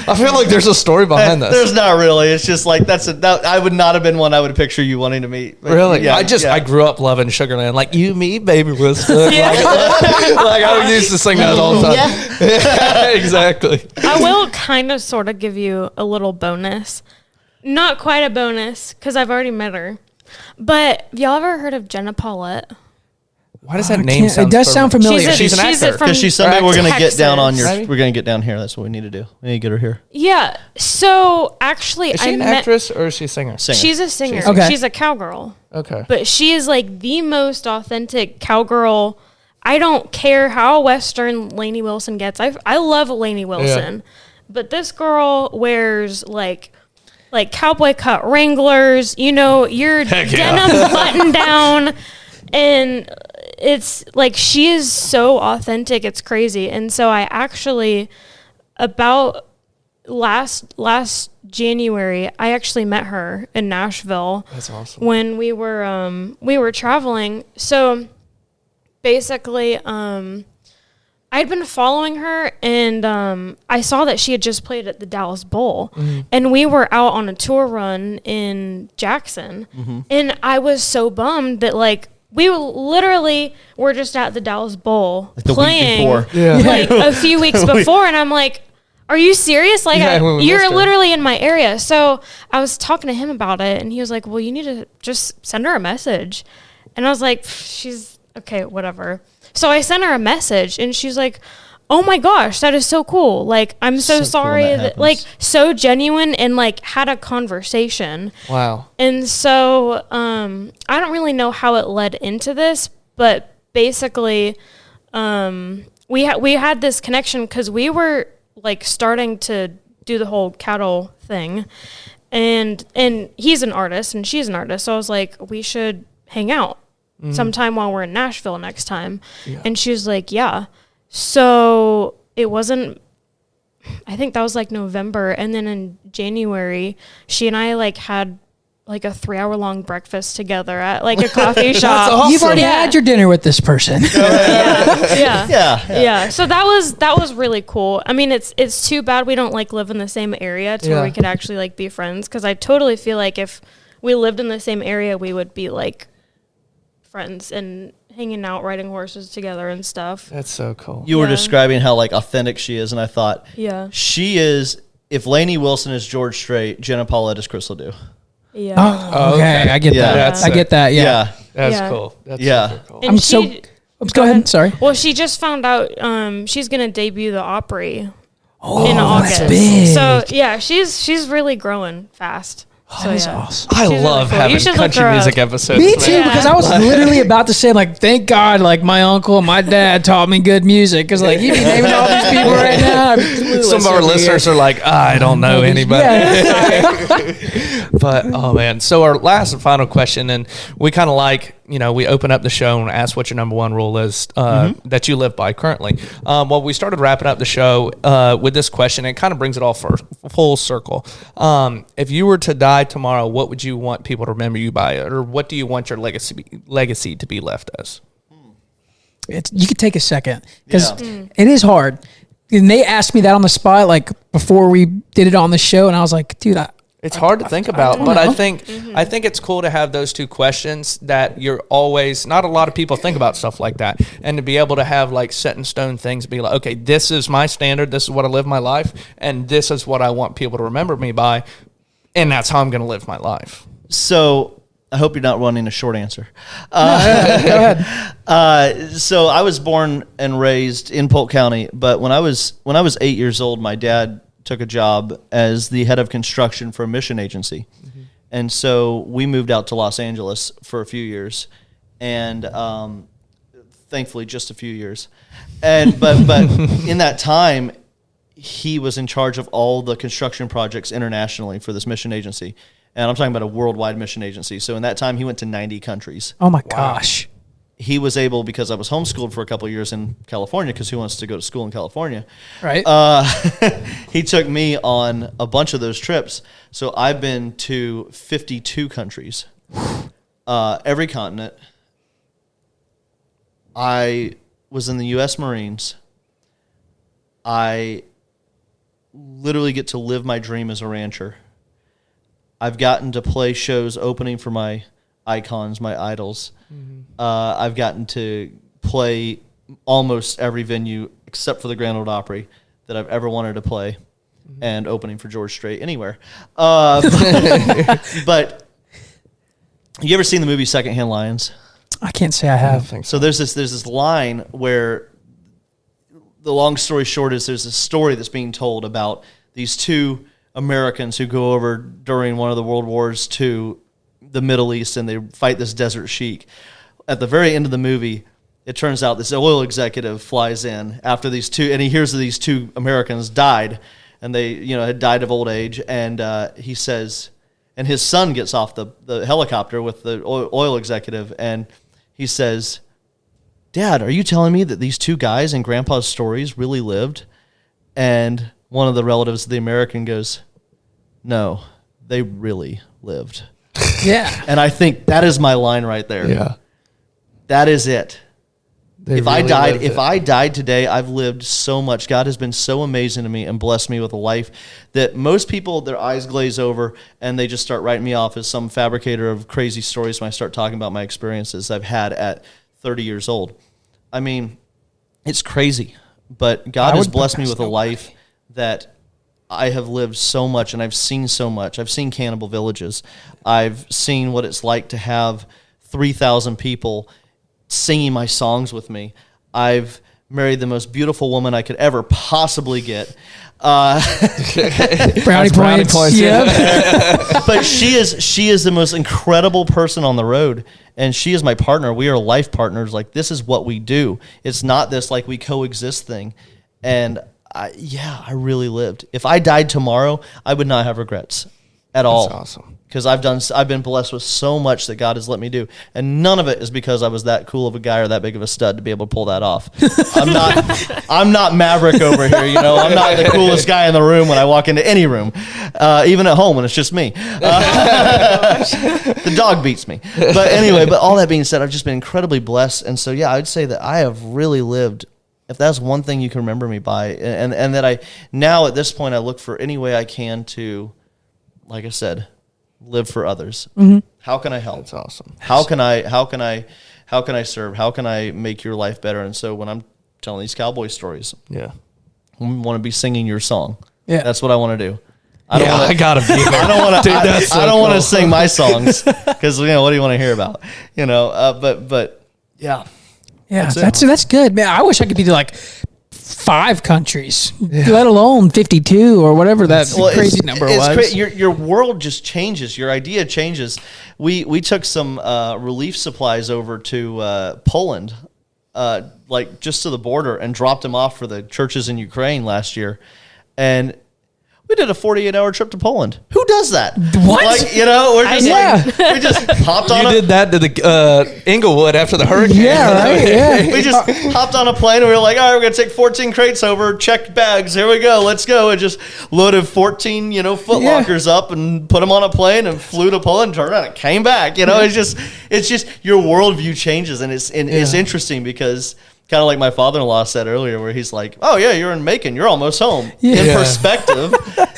I feel like there's a story behind this. There's not really. It's just like I would not have been one I would picture you wanting to meet. But Really? Yeah, I grew up loving Sugarland. Like, you, me, baby, was stuck. Yeah. Like, I used to sing that all the time. Yeah. Exactly. I will kind of sort of give you a little bonus. Not quite a bonus, because I've already met her. But have y'all ever heard of Jenna Paulette? Why does that name sound It does sound familiar. She's an actor. from Because she's somebody we're gonna get down on Texas. your. We're gonna get down here. That's what we need to do. We need to get her here. Yeah. So actually, Is she an actress or is she a singer? Singer. She's a singer. Okay. She's a cowgirl. Okay. But she is like the most authentic cowgirl. I don't care how Western Lainey Wilson gets. I love Lainey Wilson. But this girl wears like cowboy cut Wranglers, your Heck yeah. denim button down. And it's like she is so authentic. It's crazy. And so I actually, about last January, I actually met her in Nashville. That's awesome. When we were traveling. So basically, I'd been following her, and I saw that she had just played at the Dallas Bowl, and we were out on a tour run in Jackson, and I was so bummed that we literally were just at the Dallas Bowl The week playing before. like a few weeks before, and I'm like, are you serious? Like, Yeah, when we you're missed her. literally in my area. So I was talking to him about it, and he was like, well, you need to just send her a message. And I was like, she's okay, whatever. So I sent her a message, and she's like, oh my gosh, that is so cool. Like, I'm so So cool sorry when that that, like, happens. so genuine, and like had a conversation. Wow. And so I don't really know how it led into this, but basically we had this connection because we were like starting to do the whole cattle thing, and he's an artist and she's an artist, so I was like, we should hang out sometime while we're in Nashville next time. And she was like, yeah. So it wasn't, I think that was like November, and then in January she and I like had like a 3-hour long breakfast together at like a coffee shop. awesome. You've already Yeah. had your dinner with this person. Yeah. Yeah. So that was really cool. I mean, it's too bad we don't like live in the same area to where Yeah. we could actually like be friends, because I totally feel like if we lived in the same area, we would be like friends and hanging out, riding horses together and stuff. That's so cool. You were Yeah. describing how like authentic she is, and I thought Yeah. she is. If Lainey Wilson is George Strait, Jenna Paulette is Crystal Dew. Yeah. Oh, okay. I get Yeah. that. That's I get that. Yeah. That's Yeah. cool. That's Yeah. super cool. And I'm so. Oops, go ahead. Sorry. Well, she just found out she's gonna debut the Opry Oh, in August. that's big. So yeah, she's really growing fast. That is awesome. I She's love really cool. You having should look country her music up. episodes. Me man. too, because I was literally about to say, like, thank God, like, my uncle and my dad taught me good music. Because, like, you'd be naming all these people right now. I'd be clueless Some of our over listeners here. are like, I don't know anybody. Yeah. But, oh, man. So our last and final question, and we kind of like, we open up the show and ask what your number one rule is that you live by currently. Well, we started wrapping up the show with this question. It kind of brings it all full circle. If you were to die tomorrow, what would you want people to remember you by? Or what do you want your legacy to be left as? You could take a second, because it is hard. And they asked me that on the spot, like, before we did it on the show, and I was like, dude, It's hard to think about, but know. I think it's cool to have those two questions that you're always, not a lot of people think about stuff like that, and to be able to have like set in stone things, be like, okay, this is my standard, this is what I live my life, and this is what I want people to remember me by, and that's how I'm going to live my life. So I hope you're not wanting a short answer. go ahead. So I was born and raised in Polk County, but when I was 8 years old, my dad took a job as the head of construction for a mission agency. Mm-hmm. And so we moved out to Los Angeles for a few years, and thankfully just a few years. And but in that time, he was in charge of all the construction projects internationally for this mission agency. And I'm talking about a worldwide mission agency. So in that time, he went to 90 countries. Oh, my gosh. He was able, because I was homeschooled for a couple of years in California, because who wants to go to school in California? Right. He took me on a bunch of those trips. So I've been to 52 countries, every continent. I was in the U.S. Marines. I literally get to live my dream as a rancher. I've gotten to play shows opening for my icons, my idols. Mm-hmm. I've gotten to play almost every venue except for the Grand Ole Opry that I've ever wanted to play, and opening for George Strait anywhere. But you ever seen the movie Secondhand Lions? I can't say I have. So there's this line where, the long story short is, there's a story that's being told about these two Americans who go over during one of the world wars to the Middle East, and they fight this desert sheik. At the very end of the movie, it turns out this oil executive flies in after these two, and he hears that these two Americans died, and they had died of old age, and he says, and his son gets off the helicopter with the oil executive, and he says, "Dad, are you telling me that these two guys in Grandpa's stories really lived?" And one of the relatives of the American goes, "No, they really lived." Yeah. And I think that is my line right there. Yeah. That is it. If I I died today, I've lived so much. God has been so amazing to me and blessed me with a life that most people, their eyes glaze over and they just start writing me off as some fabricator of crazy stories when I start talking about my experiences I've had at 30 years old. I mean, it's crazy, but God has blessed me with a life that I have lived so much, and I've seen so much. I've seen cannibal villages. I've seen what it's like to have 3,000 people singing my songs with me. I've married the most beautiful woman I could ever possibly get. Brownie points. Yep. But she is the most incredible person on the road, and she is my partner. We are life partners. Like, this is what we do. It's not this like we coexist thing. And I really lived. If I died tomorrow, I would not have regrets at all. That's awesome. Because I've been blessed with so much that God has let me do, and none of it is because I was that cool of a guy or that big of a stud to be able to pull that off. I'm not Maverick over here, I'm not the coolest guy in the room when I walk into any room, even at home when it's just me. The dog beats me. But anyway, but all that being said, I've just been incredibly blessed, and so yeah, I'd say that I have really lived. If that's one thing you can remember me by, and that I now at this point I look for any way I can to, like I said, live for others. Mm-hmm. How can I help? That's awesome. How can I serve? How can I make your life better? And so when I'm telling these cowboy stories, Yeah. I want to be singing your song. Yeah. But I want to do. I gotta be there. I don't want to. I don't want cool. to sing my songs because what do you want to hear about? But yeah. Yeah, that's good, man. I wish I could be like 5 countries, let alone 52 or whatever that crazy number was. Your world just changes. Your idea changes. We took some relief supplies over to Poland, like just to the border, and dropped them off for the churches in Ukraine last year, and we did a 48-hour trip to Poland. Who does that? What? Like, you know, we just hopped on. You did that to the Inglewood after the hurricane. Yeah, right. Yeah. We just hopped on a plane and we were like, all right, we're going to take 14 crates over, checked bags. Here we go. Let's go. And just loaded 14, Foot Lockers up and put them on a plane and flew to Poland, turned around and came back. It's just your worldview changes. And it's interesting because kind of like my father-in-law said earlier, where he's like, "Oh yeah, you're in Macon, you're almost home." In perspective,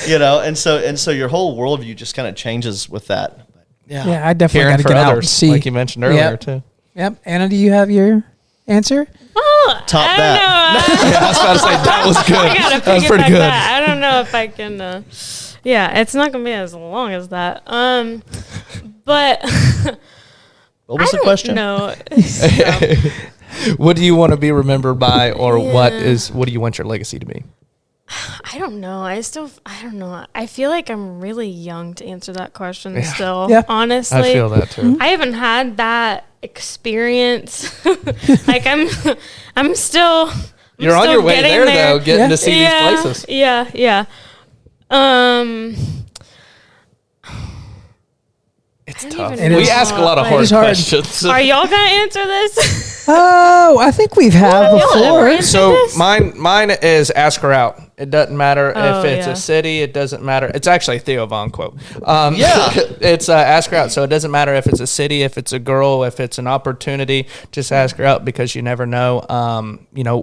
and so your whole worldview just kind of changes with that. Yeah, I definitely got to get out and see, like you mentioned earlier too. Yep, Anna, do you have your answer? Oh, Top I that. don't know. I was about to say that was good. I gotta That was pretty good. I don't know if I can. It's not gonna be as long as that. But What was the question? No. What do you want to be remembered by, or what do you want your legacy to be? I don't know. I don't know. I feel like I'm really young to answer that question still. Yeah. Honestly. I feel that too. I haven't had that experience. Like I'm still. You're on your way there though, getting to see these places. Yeah. It's tough. We ask a lot of hard questions. Are y'all gonna answer this? Oh, I think we've had before. So mine is ask her out. It doesn't matter if it's a city. It doesn't matter. It's actually a Theo Von quote. It's ask her out. So it doesn't matter if it's a city, if it's a girl, if it's an opportunity. Just ask her out because you never know,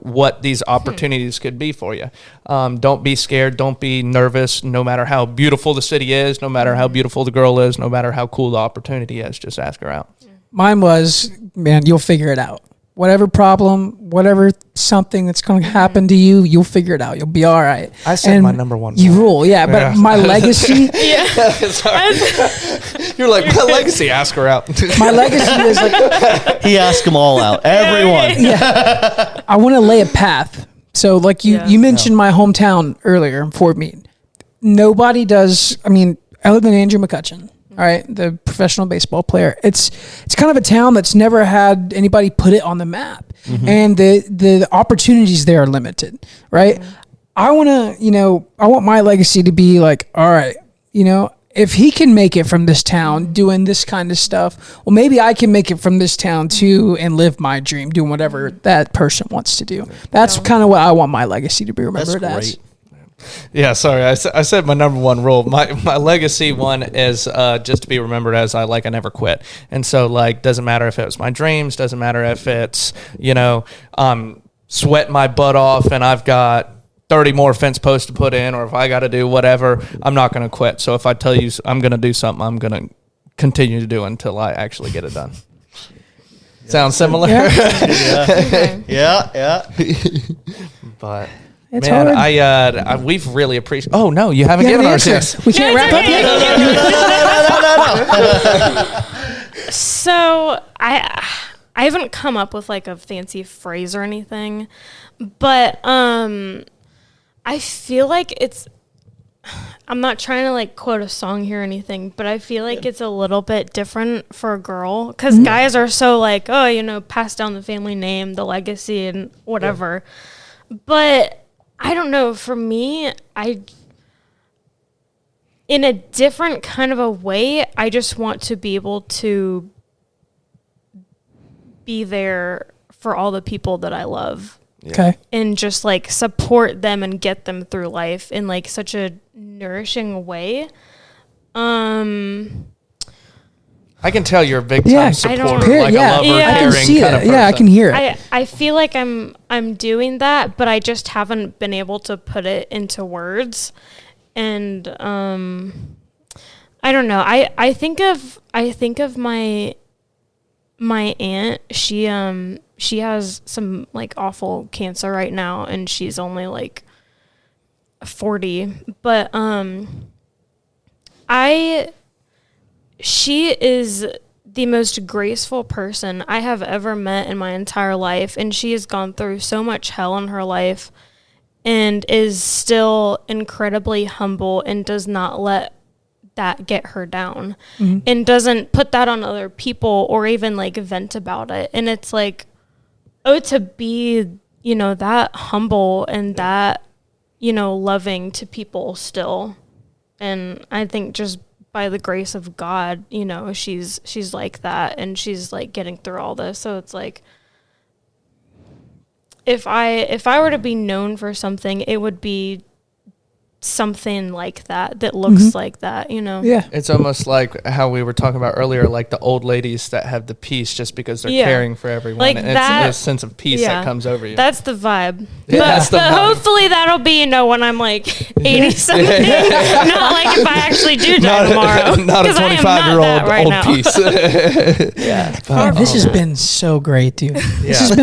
what these opportunities could be for you. Don't be scared. Don't be nervous. No matter how beautiful the city is, no matter how beautiful the girl is, no matter how cool the opportunity is, just ask her out. Mine was, man, you'll figure it out. Whatever problem, whatever something that's going to happen to you, you'll figure it out. You'll be all right. I said my number one. You rule, but my legacy. You're like, my legacy, ask her out. My legacy is like. He asked them all out. Everyone. Yeah. I want to lay a path. So like you mentioned my hometown earlier, Fort Meade. Nobody does, other than Andrew McCutcheon. All right, the professional baseball player. It's kind of a town that's never had anybody put it on the map, and the opportunities there are limited, right? I want my legacy to be like, all right, if he can make it from this town doing this kind of stuff, well, maybe I can make it from this town too and live my dream, doing whatever that person wants to do. That's kind of what I want my legacy to be remembered as. Yeah, sorry. I said my number one rule. My legacy one is just to be remembered as I never quit. And so doesn't matter if it was my dreams, doesn't matter if it's, sweat my butt off and I've got 30 more fence posts to put in, or if I got to do whatever, I'm not going to quit. So if I tell you I'm going to do something, I'm going to continue to do until I actually get it done. Sounds similar? Yeah. But... It's man, hard. we've really appreciated. Oh no, you haven't given ours yet. We can't wrap up yet. No. So I haven't come up with a fancy phrase or anything, but I feel like it's. I'm not trying to quote a song here or anything, but I feel like it's a little bit different for a girl because guys are so pass down the family name, the legacy, and whatever. Yeah. But I don't know. For me, in a different kind of a way, I just want to be able to be there for all the people that I love. Okay. And just support them and get them through life in such a nourishing way. I can tell you're a big time supporter, a lover, I can see kind of person. I can hear it. I feel like I'm doing that, but I just haven't been able to put it into words. And I don't know. I think of my aunt. She has some awful cancer right now, and she's only 40. But she is the most graceful person I have ever met in my entire life, and she has gone through so much hell in her life, and is still incredibly humble and does not let that get her down and doesn't put that on other people or even like vent about it. And it's like, oh, to be, you know, that humble and that, you know, loving to people still. And I think just by the grace of God, you know, she's like that, and she's like getting through all this. So it's like, if I were to be known for something, it would be something like that looks like that, you know? Yeah. It's almost like how we were talking about earlier, like the old ladies that have the peace just because they're caring for everyone. Like and that, it's a sense of peace that comes over you. That's the vibe. Yeah, that's the but vibe. hopefully that'll be, you know, when I'm like 80-something. Not like if I actually do die tomorrow. Not a 25-year-old right old now. piece. Man, this has been so great, dude. This has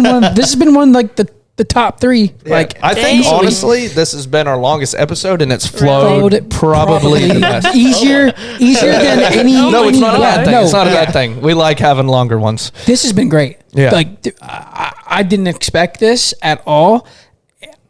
been one like the top 3. Like, I think Dang. honestly, this has been our longest episode, and it's flowed probably the best. easier than any. No, it's not a bad thing. No. It's not a bad thing. We like having longer ones. This has been great. Yeah. Like, I didn't expect this at all.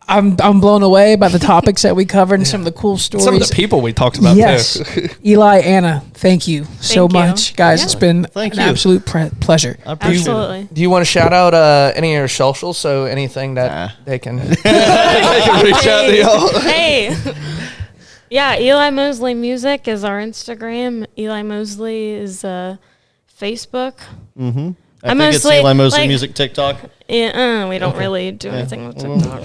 I'm blown away by the topics that we covered and some of the cool stories. Some of the people we talked about too. Eli, Anna, thank you so much, guys. It's been an absolute pleasure. I appreciate Absolutely. Do you want to shout out any of your socials? So anything that they can, they can reach out to y'all. Hey. Yeah, Eli Mosley Music is our Instagram. Eli Mosley is Facebook. Mm-hmm. I think it's Eli Mosley Music TikTok. Yeah, we don't really do anything with TikTok.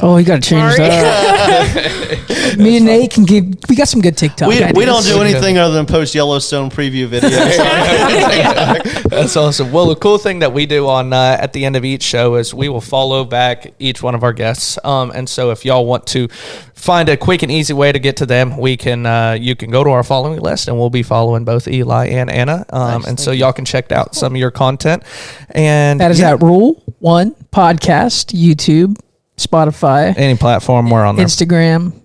Oh, you got to change that. Me and Nate we got some good TikTok ideas. We don't do anything other than post Yellowstone preview videos. That's awesome. Well, the cool thing that we do on at the end of each show is we will follow back each one of our guests. And so if y'all want to find a quick and easy way to get to them, we can you can go to our following list, and we'll be following both Eli and Anna. And so y'all can check out some of your content. And that is at Rule 1 Podcast, YouTube, Spotify, any platform we're on there. Instagram,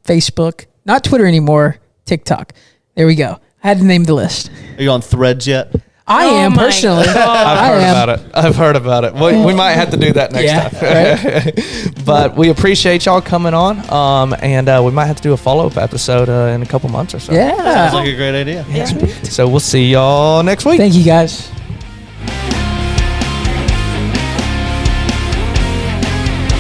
Facebook, not Twitter anymore, TikTok. There we go. I had to name the list. Are you on Threads yet? I am my personally. God. I've heard about it. We might have to do that next time. Right? But we appreciate y'all coming on. And we might have to do a follow-up episode in a couple months or so. Yeah. Sounds like a great idea. Yeah. So we'll see y'all next week. Thank you, guys.